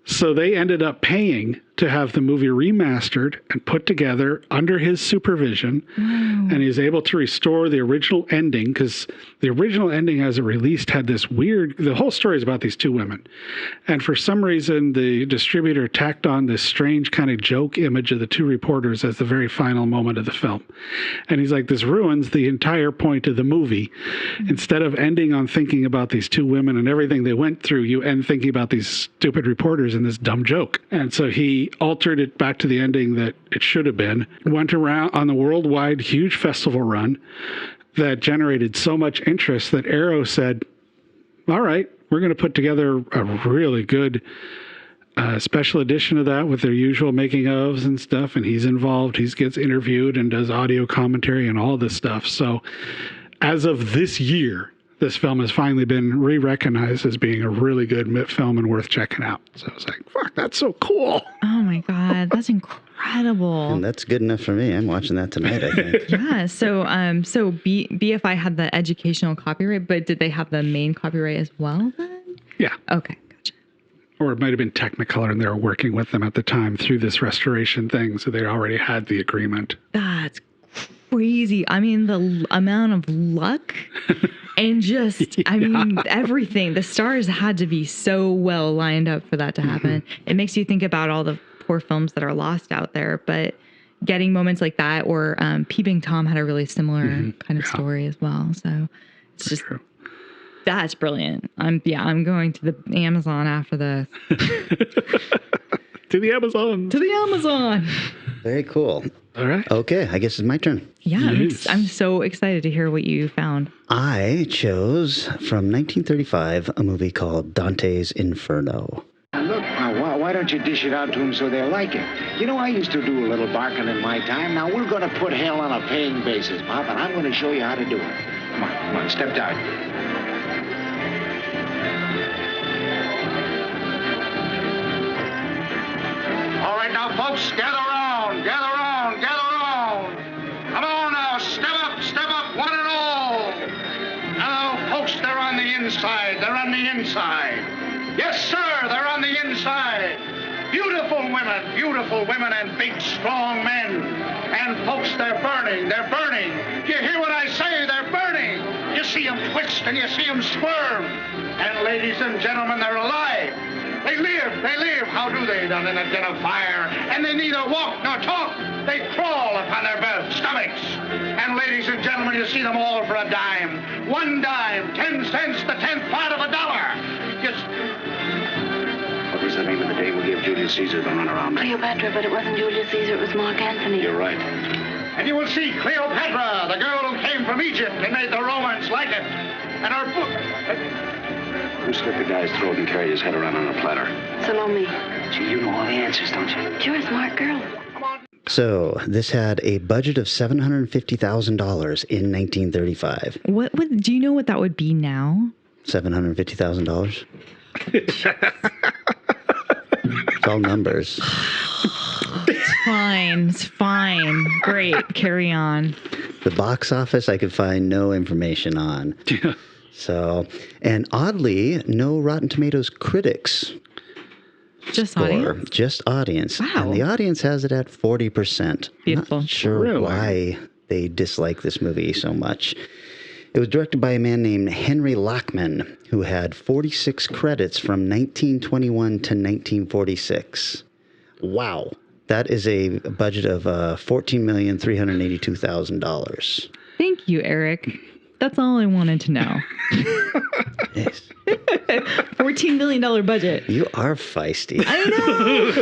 So they ended up paying to have the movie remastered and put together under his supervision. Wow. And he's able to restore the original ending because the original ending as it released had this the whole story is about these two women. And for some reason, the distributor tacked on this strange kind of joke image of the two reporters as the very final moment of the film. And he's like, this ruins the entire point of the movie. Instead of ending on thinking about these two women and everything they went through, you end thinking about these stupid reporters and this dumb joke. And so he altered it back to the ending that it should have been, went around on the worldwide huge festival run that generated so much interest that Arrow said, all right, we're going to put together a really good special edition of that with their usual making ofs and stuff. And he's involved. He gets interviewed and does audio commentary and all this stuff. So as of this year, this film has finally been re-recognized as being a really good film and worth checking out. So I was like, fuck, that's so cool. Oh my God, that's incredible. And that's good enough for me. I'm watching that tonight, I think. Yeah, so BFI had the educational copyright, but did they have the main copyright as well then? Yeah. Okay, gotcha. Or it might have been Technicolor and they were working with them at the time through this restoration thing, so they already had the agreement. That's crazy. I mean, the amount of luck and just, I mean, everything. The stars had to be so well lined up for that to happen. It makes you think about all the poor films that are lost out there, but getting moments like that, or Peeping Tom had a really similar kind of story as well. So it's just, That's brilliant. I'm going to the Amazon after this. To the Amazon. To the Amazon. Very cool. All right. Okay, I guess it's my turn. Yeah, Yes. I'm so excited to hear what you found. I chose from 1935 a movie called Dante's Inferno. Look, why don't you dish it out to them so they'll like it? You know, I used to do a little barking in my time. Now we're going to put hell on a paying basis, Pop, and I'm going to show you how to do it. Come on, step down. All right, now, folks, gather around. Come on now, step up, one and all. Now, folks, they're on the inside. Yes, sir, they're on the inside. Beautiful women and big, strong men. And, folks, they're burning. You hear what I say? They're burning. You see them twitch and you see them squirm. And, ladies and gentlemen, they're alive. They live. How do they? Down in a den of fire. And they neither walk nor talk. They crawl upon their stomachs. And ladies and gentlemen, you see them all for a dime. 1 dime, 10 cents, the 10th part of $1. What was the name of the dame who gave Julius Caesar the runaround? Cleopatra, but it wasn't Julius Caesar, it was Mark Antony. You're right. And you will see Cleopatra, the girl who came from Egypt and made the Romans like it. And her book... Who slit the guy's throat and carried his head around on a platter? Salome. Gee, you know all the answers, don't you? You're a smart girl. So this had a budget of $750,000 in 1935. Do you know what that would be now? $750,000. It's all numbers. It's fine. Great. Carry on. The box office I could find no information on. So, and oddly, no Rotten Tomatoes critics. Just audience? Just audience. Wow. And the audience has it at 40%. Beautiful. Not sure why they dislike this movie so much. It was directed by a man named Henry Lachman, who had 46 credits from 1921 to 1946. Wow. That is a budget of $14,382,000. Thank you, Eric. That's all I wanted to know. Yes. $14 million budget. You are feisty. I know.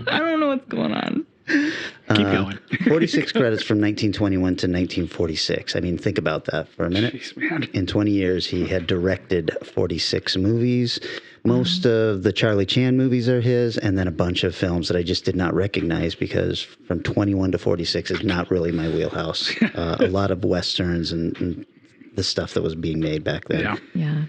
I don't know what's going on. Keep going. 46 credits from 1921 to 1946. I mean, think about that for a minute. Jeez, man. In 20 years, he had directed 46 movies. Most of the Charlie Chan movies are his, and then a bunch of films that I just did not recognize because from 21 to 46 is not really my wheelhouse. A lot of Westerns and the stuff that was being made back then. Yeah.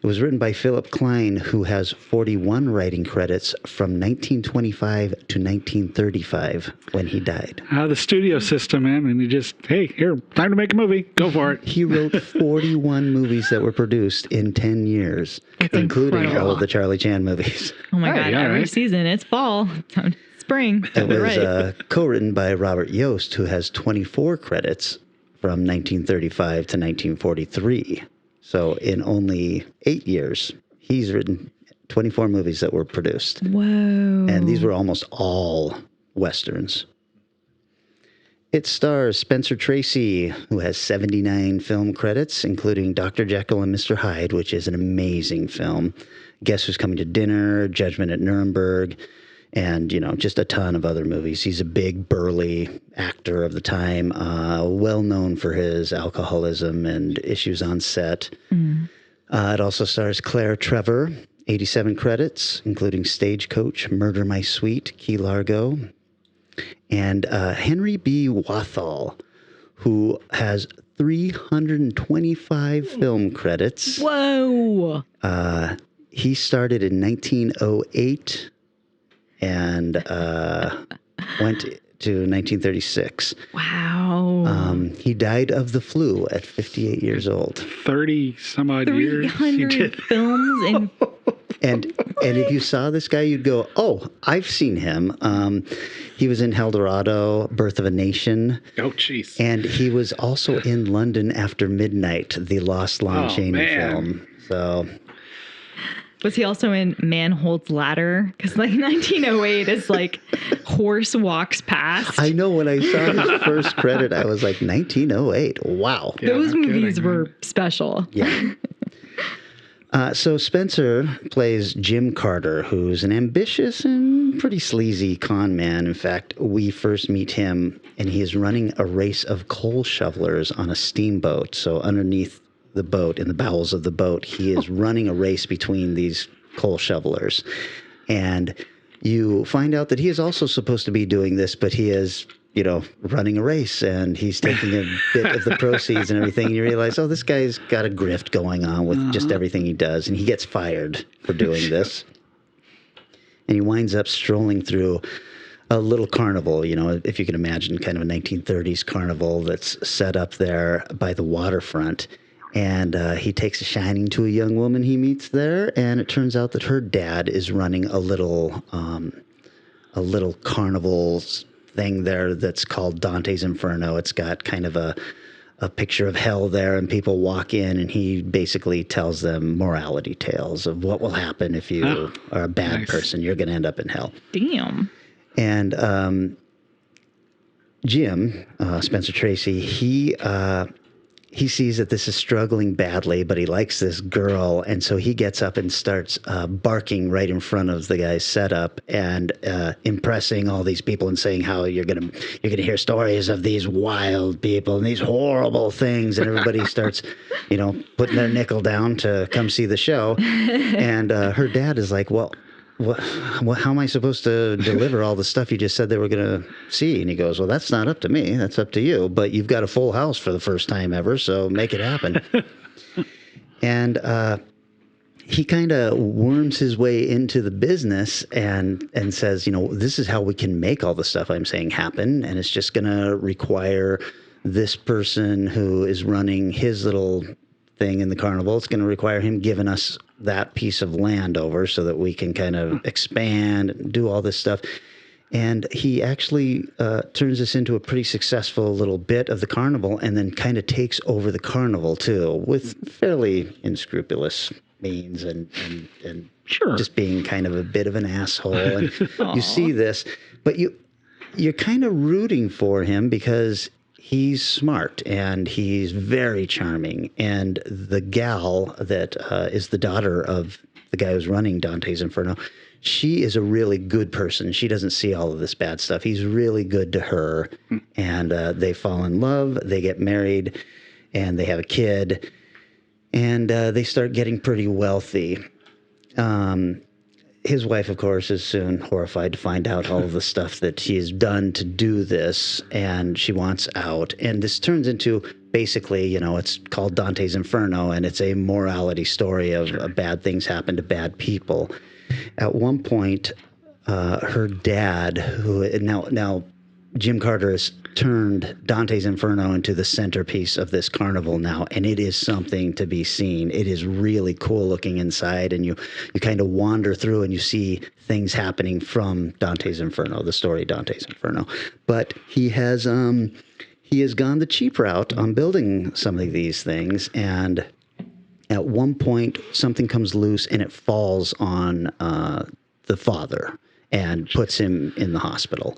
It was written by Philip Klein, who has 41 writing credits from 1925 to 1935 when he died. The studio system, man. And you just, hey, here, time to make a movie. Go for it. He wrote 41 movies that were produced in 10 years, including incredible. all of the Charlie Chan movies. Oh my God. Every season, it's fall. Spring. It was co-written by Robert Yost, who has 24 credits from 1935 to 1943. So in only 8 years, he's written 24 movies that were produced. Whoa. And these were almost all Westerns. It stars Spencer Tracy, who has 79 film credits, including Dr. Jekyll and Mr. Hyde, which is an amazing film. Guess Who's Coming to Dinner, Judgment at Nuremberg, and, just a ton of other movies. He's a big, burly actor of the time, well known for his alcoholism and issues on set. It also stars Claire Trevor, 87 credits, including Stagecoach, Murder My Sweet, Key Largo, and Henry B. Wathall, who has 325 film credits. Whoa! He started in 1908 and went to 1936. Wow. He died of the flu at 58 years old. 30 some odd years. 300 films in... And if you saw this guy, you'd go, oh, I've seen him. He was in Eldorado, Birth of a Nation. Oh, jeez. And he was also in London After Midnight, the Lost Lon Chaney film. So... Was he also in Man Holds Ladder? Because 1908 is like Horse Walks Past. I know, when I saw his first credit, I was like, 1908. Wow. Those movies were special. Yeah. So Spencer plays Jim Carter, who's an ambitious and pretty sleazy con man. In fact, we first meet him, and he is running a race of coal shovelers on a steamboat. So underneath the boat, in the bowels of the boat, he is running a race between these coal shovelers. And you find out that he is also supposed to be doing this, but he is, running a race, and he's taking a bit of the proceeds and everything. And you realize, oh, this guy's got a grift going on with just everything he does. And he gets fired for doing this. And he winds up strolling through a little carnival, if you can imagine, kind of a 1930s carnival that's set up there by the waterfront. And he takes a shining to a young woman he meets there, and it turns out that her dad is running a little carnival thing there that's called Dante's Inferno. It's got kind of a picture of hell there, and people walk in, and he basically tells them morality tales of what will happen if you are a bad person. You're going to end up in hell. Damn. And Jim, Spencer Tracy, he sees that this is struggling badly, but he likes this girl, and so he gets up and starts barking right in front of the guy's setup and impressing all these people and saying how you're gonna hear stories of these wild people and these horrible things, and everybody starts, putting their nickel down to come see the show, and her dad is like, well, how am I supposed to deliver all the stuff you just said they were going to see? And he goes, well, that's not up to me. That's up to you. But you've got a full house for the first time ever, so make it happen. And he kind of worms his way into the business and says, this is how we can make all the stuff I'm saying happen. And it's just going to require this person who is running his little thing in the carnival. It's going to require him giving us that piece of land over so that we can kind of expand and do all this stuff. And he actually turns this into a pretty successful little bit of the carnival, and then kind of takes over the carnival too, with fairly unscrupulous means and sure, just being kind of a bit of an asshole. And you see this, but you're kind of rooting for him because he's smart and he's very charming. And the gal that is the daughter of the guy who's running Dante's Inferno, she is a really good person. She doesn't see all of this bad stuff. He's really good to her. And they fall in love, they get married, and they have a kid. And they start getting pretty wealthy. His wife, of course, is soon horrified to find out all of the stuff that he has done to do this, and she wants out. And this turns into basically, it's called Dante's Inferno, and it's a morality story of bad things happen to bad people. At one point, her dad, who now Jim Carter has turned Dante's Inferno into the centerpiece of this carnival now, and it is something to be seen. It is really cool looking inside, and you kind of wander through and you see things happening from Dante's Inferno, the story Dante's Inferno. But he has gone the cheap route on building some of these things, and at one point something comes loose and it falls on the father and puts him in the hospital.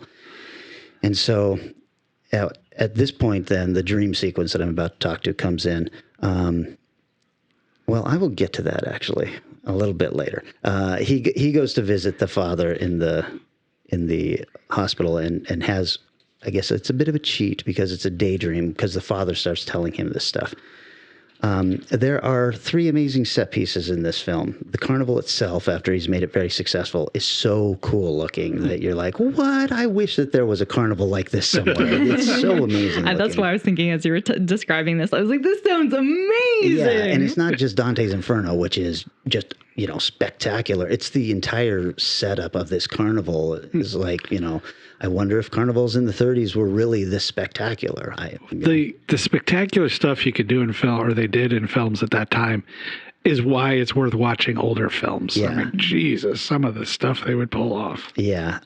And so at this point, then, the dream sequence that I'm about to talk to comes in. Well, I will get to that, actually, a little bit later. He goes to visit the father in the hospital and has, I guess it's a bit of a cheat because it's a daydream because the father starts telling him this stuff. There are 3 amazing set pieces in this film. The carnival itself, after he's made it very successful, is so cool looking that you're like, what? I wish that there was a carnival like this somewhere. It's so amazing looking. That's what I was thinking as you were describing this. I was like, this sounds amazing. Yeah, and it's not just Dante's Inferno, which is just, spectacular. It's the entire setup of this carnival. It's like, I wonder if carnivals in the 30s were really this spectacular. The spectacular stuff you could do in film, or they did in films at that time, is why it's worth watching older films. Yeah. I mean, Jesus, some of the stuff they would pull off. Yeah.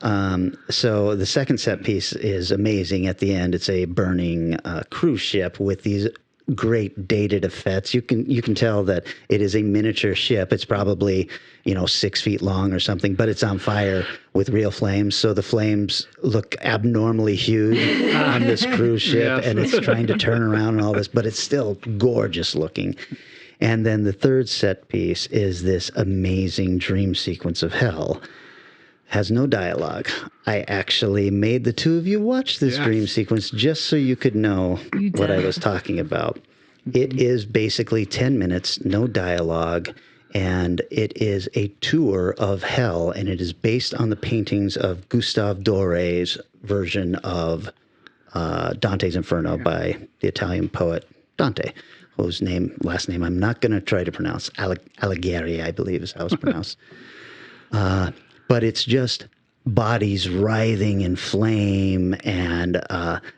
So the second set piece is amazing at the end. It's a burning cruise ship with these great dated effects. You can tell that it is a miniature ship. It's probably 6 feet long or something, but it's on fire with real flames. So the flames look abnormally huge on this cruise ship, and it's trying to turn around and all this, but it's still gorgeous looking. And then the third set piece is this amazing dream sequence of hell. Has no dialogue. I actually made the two of you watch this dream sequence just so you could know what I was talking about. It is basically 10 minutes, no dialogue, and it is a tour of hell, and it is based on the paintings of Gustave Doré's version of Dante's Inferno by the Italian poet Dante, whose last name I'm not going to try to pronounce. Alighieri, I believe is how it's pronounced. But it's just bodies writhing in flame and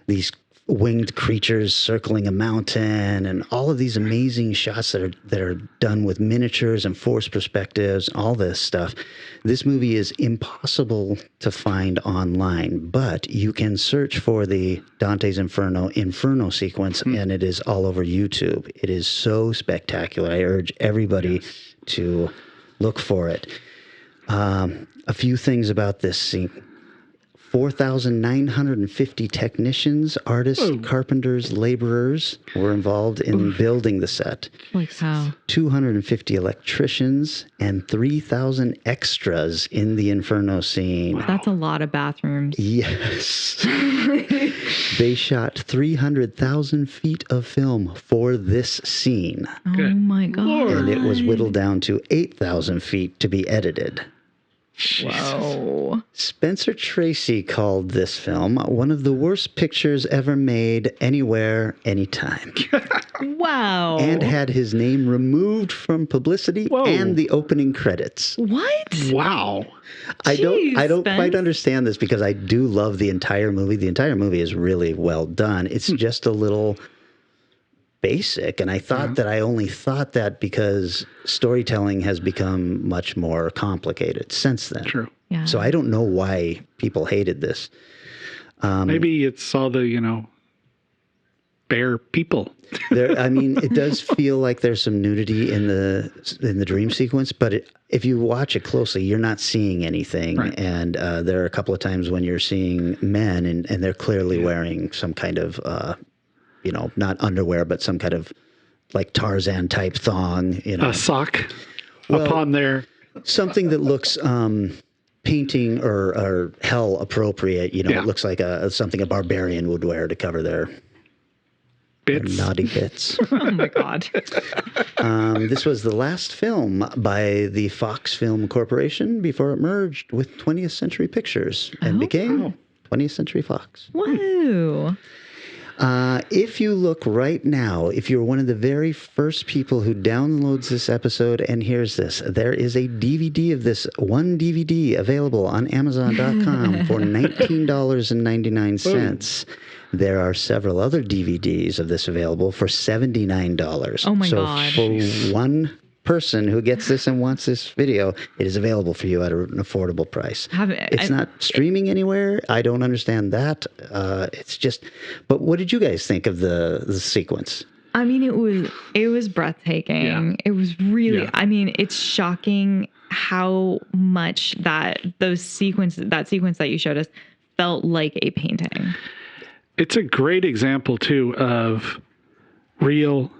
these winged creatures circling a mountain and all of these amazing shots that are done with miniatures and forced perspectives, all this stuff. This movie is impossible to find online, but you can search for the Dante's Inferno sequence, and it is all over YouTube. It is so spectacular. I urge everybody to look for it. A few things about this scene. 4,950 technicians, artists, carpenters, laborers were involved in building the set. Like how? 250 electricians and 3,000 extras in the Inferno scene. Wow. That's a lot of bathrooms. Yes. They shot 300,000 feet of film for this scene. Oh my God. And it was whittled down to 8,000 feet to be edited. Wow. Spencer Tracy called this film one of the worst pictures ever made anywhere, anytime. Wow. And had his name removed from publicity and the opening credits. What? Wow. I don't quite understand this because I do love the entire movie. The entire movie is really well done. It's just a little basic, and I thought that I only thought that because storytelling has become much more complicated since then. True. Yeah. So I don't know why people hated this. Maybe it's all the, bare people. It does feel like there's some nudity in the dream sequence, but if you watch it closely, you're not seeing anything. Right. And there are a couple of times when you're seeing men, and they're clearly wearing some kind of not underwear, but some kind of like Tarzan type thong, a sock upon there, something that looks painting or hell appropriate. It looks like something a barbarian would wear to cover their bits, their naughty bits. Oh my God. This was the last film by the Fox Film Corporation before it merged with 20th Century Pictures and became 20th Century Fox. Whoa. If you look right now, if you're one of the very first people who downloads this episode and hears this, there is a DVD of this, one DVD available on Amazon.com for $19.99. There are several other DVDs of this available for $79. Oh my God. So for one person who gets this and wants this video, it is available for you at an affordable price. It's not streaming anywhere. I don't understand that. It's just, but what did you guys think of the sequence? I mean, it was breathtaking. Yeah. It was really, it's shocking how much that sequence that you showed us felt like a painting. It's a great example too of real,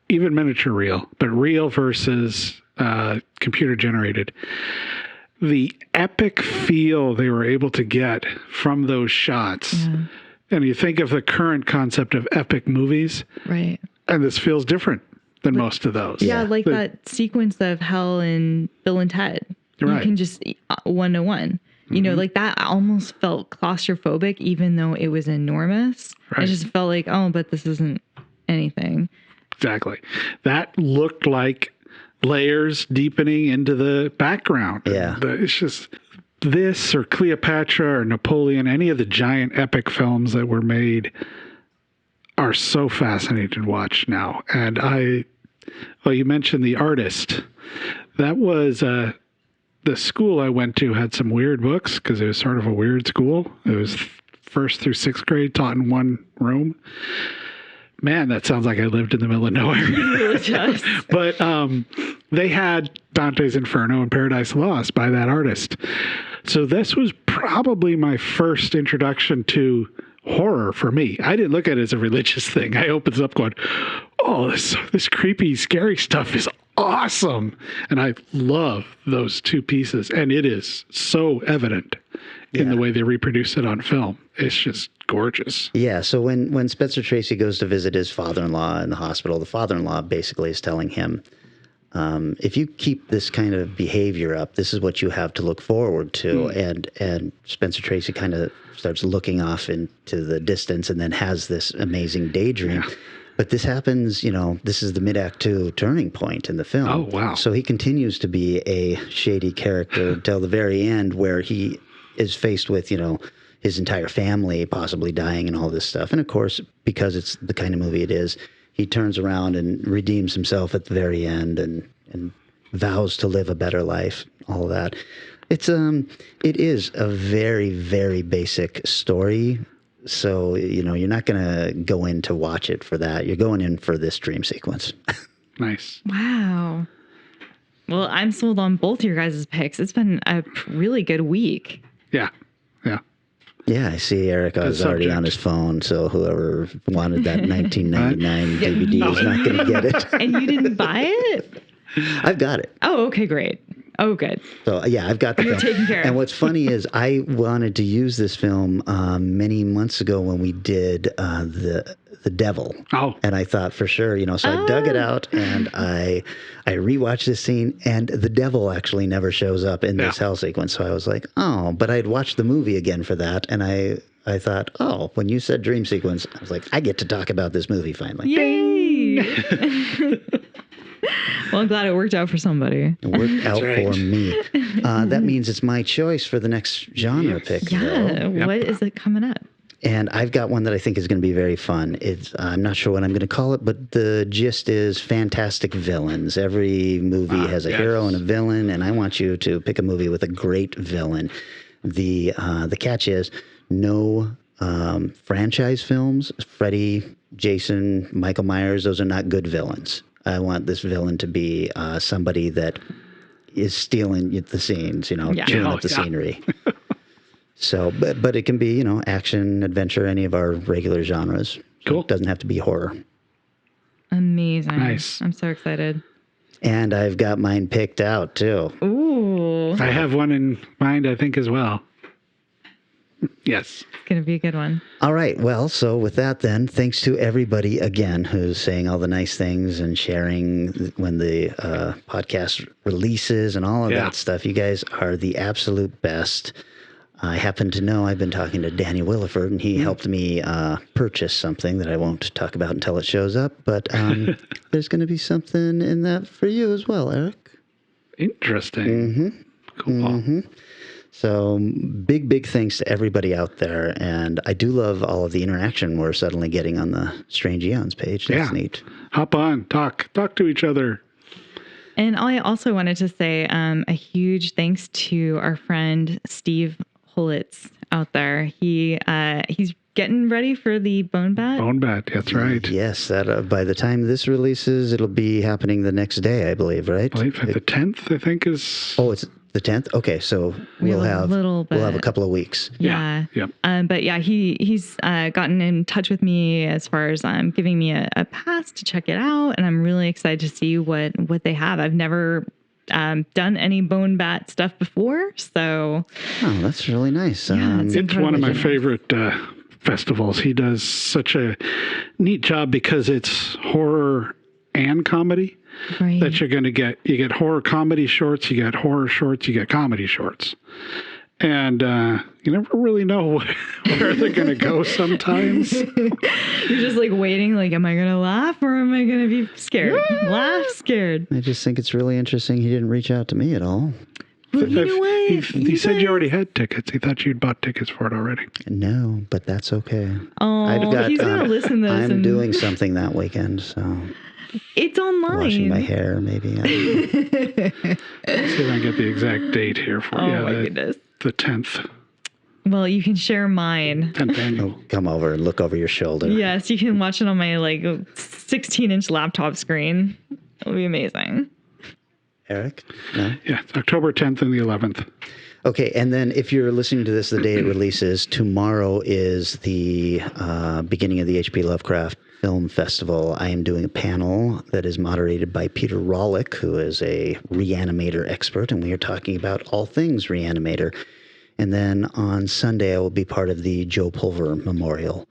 even miniature real, but real versus computer generated. The epic feel they were able to get from those shots. Yeah. And you think of the current concept of epic movies. Right. And this feels different than most of those. Yeah, like that sequence of hell in Bill and Ted. You can just 1-to-1. You know, like that almost felt claustrophobic, even though it was enormous. Right. It just felt like, but this isn't anything. Exactly. That looked like layers deepening into the background. Yeah. It's just this or Cleopatra or Napoleon, any of the giant epic films that were made are so fascinating to watch now. And you mentioned the artist. That was the school I went to had some weird books because it was sort of a weird school. It was 1st through 6th grade taught in one room. Man, that sounds like I lived in the middle of nowhere. It really does. But they had Dante's Inferno and Paradise Lost by that artist. So this was probably my first introduction to horror for me. I didn't look at it as a religious thing. I opened it up going, oh, this creepy, scary stuff is awesome. And I love those two pieces. And it is so evident in the way they reproduce it on film. It's just gorgeous. Yeah. So when Spencer Tracy goes to visit his father-in-law in the hospital, the father-in-law basically is telling him, if you keep this kind of behavior up, this is what you have to look forward to. And Spencer Tracy kind of starts looking off into the distance and then has this amazing daydream. Yeah. But this happens, this is the mid-act 2 turning point in the film. Oh, wow. So he continues to be a shady character until the very end, where he is faced with, his entire family possibly dying and all this stuff. And of course, because it's the kind of movie it is, he turns around and redeems himself at the very end and vows to live a better life, all of that. It is a very, very basic story. So, you're not going to go in to watch it for that. You're going in for this dream sequence. Nice. Wow. Well, I'm sold on both your guys' picks. It's been a really good week. Yeah. Yeah. Yeah, I see Eric is already on his phone, so whoever wanted that 1999 DVD is not going to get it. And you didn't buy it? I've got it. Oh, okay, great. Oh, good. So, yeah, I've got the You're film. taken care of. And what's funny is I wanted to use this film many months ago when we did the Devil. Oh. And I thought for sure, so I dug it out and I rewatched this scene, and the devil actually never shows up in this hell sequence. So I was like, oh, but I'd watched the movie again for that. And I thought, oh, when you said dream sequence, I was like, I get to talk about this movie finally. Yay! Well, I'm glad it worked out for somebody. It worked out for me. That means it's my choice for the next genre pick. Yeah. Though. What is it coming up? And I've got one that I think is going to be very fun. I'm not sure what I'm going to call it, but the gist is fantastic villains. Every movie has a hero and a villain, and I want you to pick a movie with a great villain. The catch is no franchise films. Freddy, Jason, Michael Myers, those are not good villains. I want this villain to be somebody that is stealing the scenes, chewing up the scenery. So, but it can be, action, adventure, any of our regular genres. So cool. It doesn't have to be horror. Amazing. Nice. I'm so excited. And I've got mine picked out, too. Ooh. I have one in mind, I think, as well. Yes. It's going to be a good one. All right. Well, so with that then, thanks to everybody again who's saying all the nice things and sharing when the podcast releases and all of that stuff. You guys are the absolute best. I happen to know I've been talking to Danny Williford, and he helped me purchase something that I won't talk about until it shows up. But there's going to be something in that for you as well, Eric. Interesting. Mm-hmm. Cool. Mm-hmm. So big thanks to everybody out there. And I do love all of the interaction we're suddenly getting on the Strange Aeons page. That's neat. Hop on, talk to each other. And I also wanted to say a huge thanks to our friend Steve Holitz out there. He's getting ready for the Bone Bat. Bone Bat, that's right. Yes, that by the time this releases, it'll be happening the next day, I believe, right? I believe the 10th, I think is. Oh, it's the 10th? Okay, so we'll have a couple of weeks. Yeah. Yep. But yeah, he's gotten in touch with me as far as giving me a pass to check it out, and I'm really excited to see what they have. I've never done any Bone Bat stuff before, so. Oh, that's really nice. Yeah, it's one of my favorite festivals. He does such a neat job because it's horror and comedy. Right. That you get horror comedy shorts, you get horror shorts, you get comedy shorts. And you never really know where they're going to go sometimes. You're just like waiting, like, am I going to laugh or am I going to be scared? Laugh, scared. I just think it's really interesting he didn't reach out to me at all. Well, you know what? He said you already had tickets. He thought you'd bought tickets for it already. No, but that's okay. Oh, he's going to listen to this. I'm doing something that weekend, so... It's online. Washing my hair, maybe. Let's see if I can get the exact date here for you. Oh, my goodness. The 10th. Well, you can share mine. 10th annual. Come over and look over your shoulder. Yes, you can watch it on my 16-inch laptop screen. It'll be amazing. Eric? No? Yeah, it's October 10th and the 11th. Okay, and then if you're listening to this the day it releases, tomorrow is the beginning of the H.P. Lovecraft Film Festival. I am doing a panel that is moderated by Peter Rawlick, who is a Reanimator expert, and we are talking about all things Reanimator. And then on Sunday, I will be part of the Joe Pulver Memorial.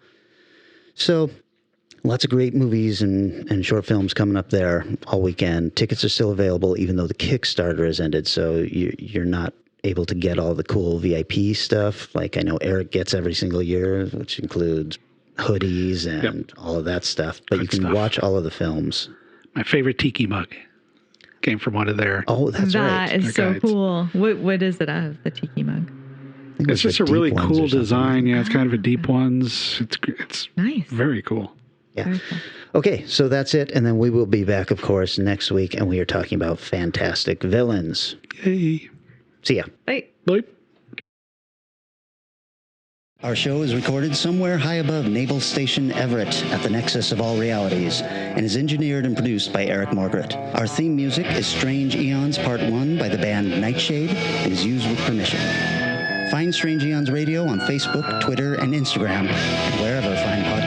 So lots of great movies and short films coming up there all weekend. Tickets are still available, even though the Kickstarter has ended, so you're not able to get all the cool VIP stuff like I know Eric gets every single year, which includes hoodies and all of that stuff. But you can watch all of the films. My favorite tiki mug came from one of their... Oh, that's right. That is so cool. What is it of, the tiki mug? It's just a really cool design. Yeah, it's kind of a deep ones. It's nice. Very cool. Yeah. Cool. Okay, so that's it. And then we will be back, of course, next week, and we are talking about fantastic villains. Yay. See ya. Bye. Bye. Our show is recorded somewhere high above Naval Station Everett at the nexus of all realities and is engineered and produced by Eric Margaret. Our theme music is Strange Aeons Part 1 by the band Nightshade and is used with permission. Find Strange Aeons Radio on Facebook, Twitter, and Instagram, and wherever fine podcasts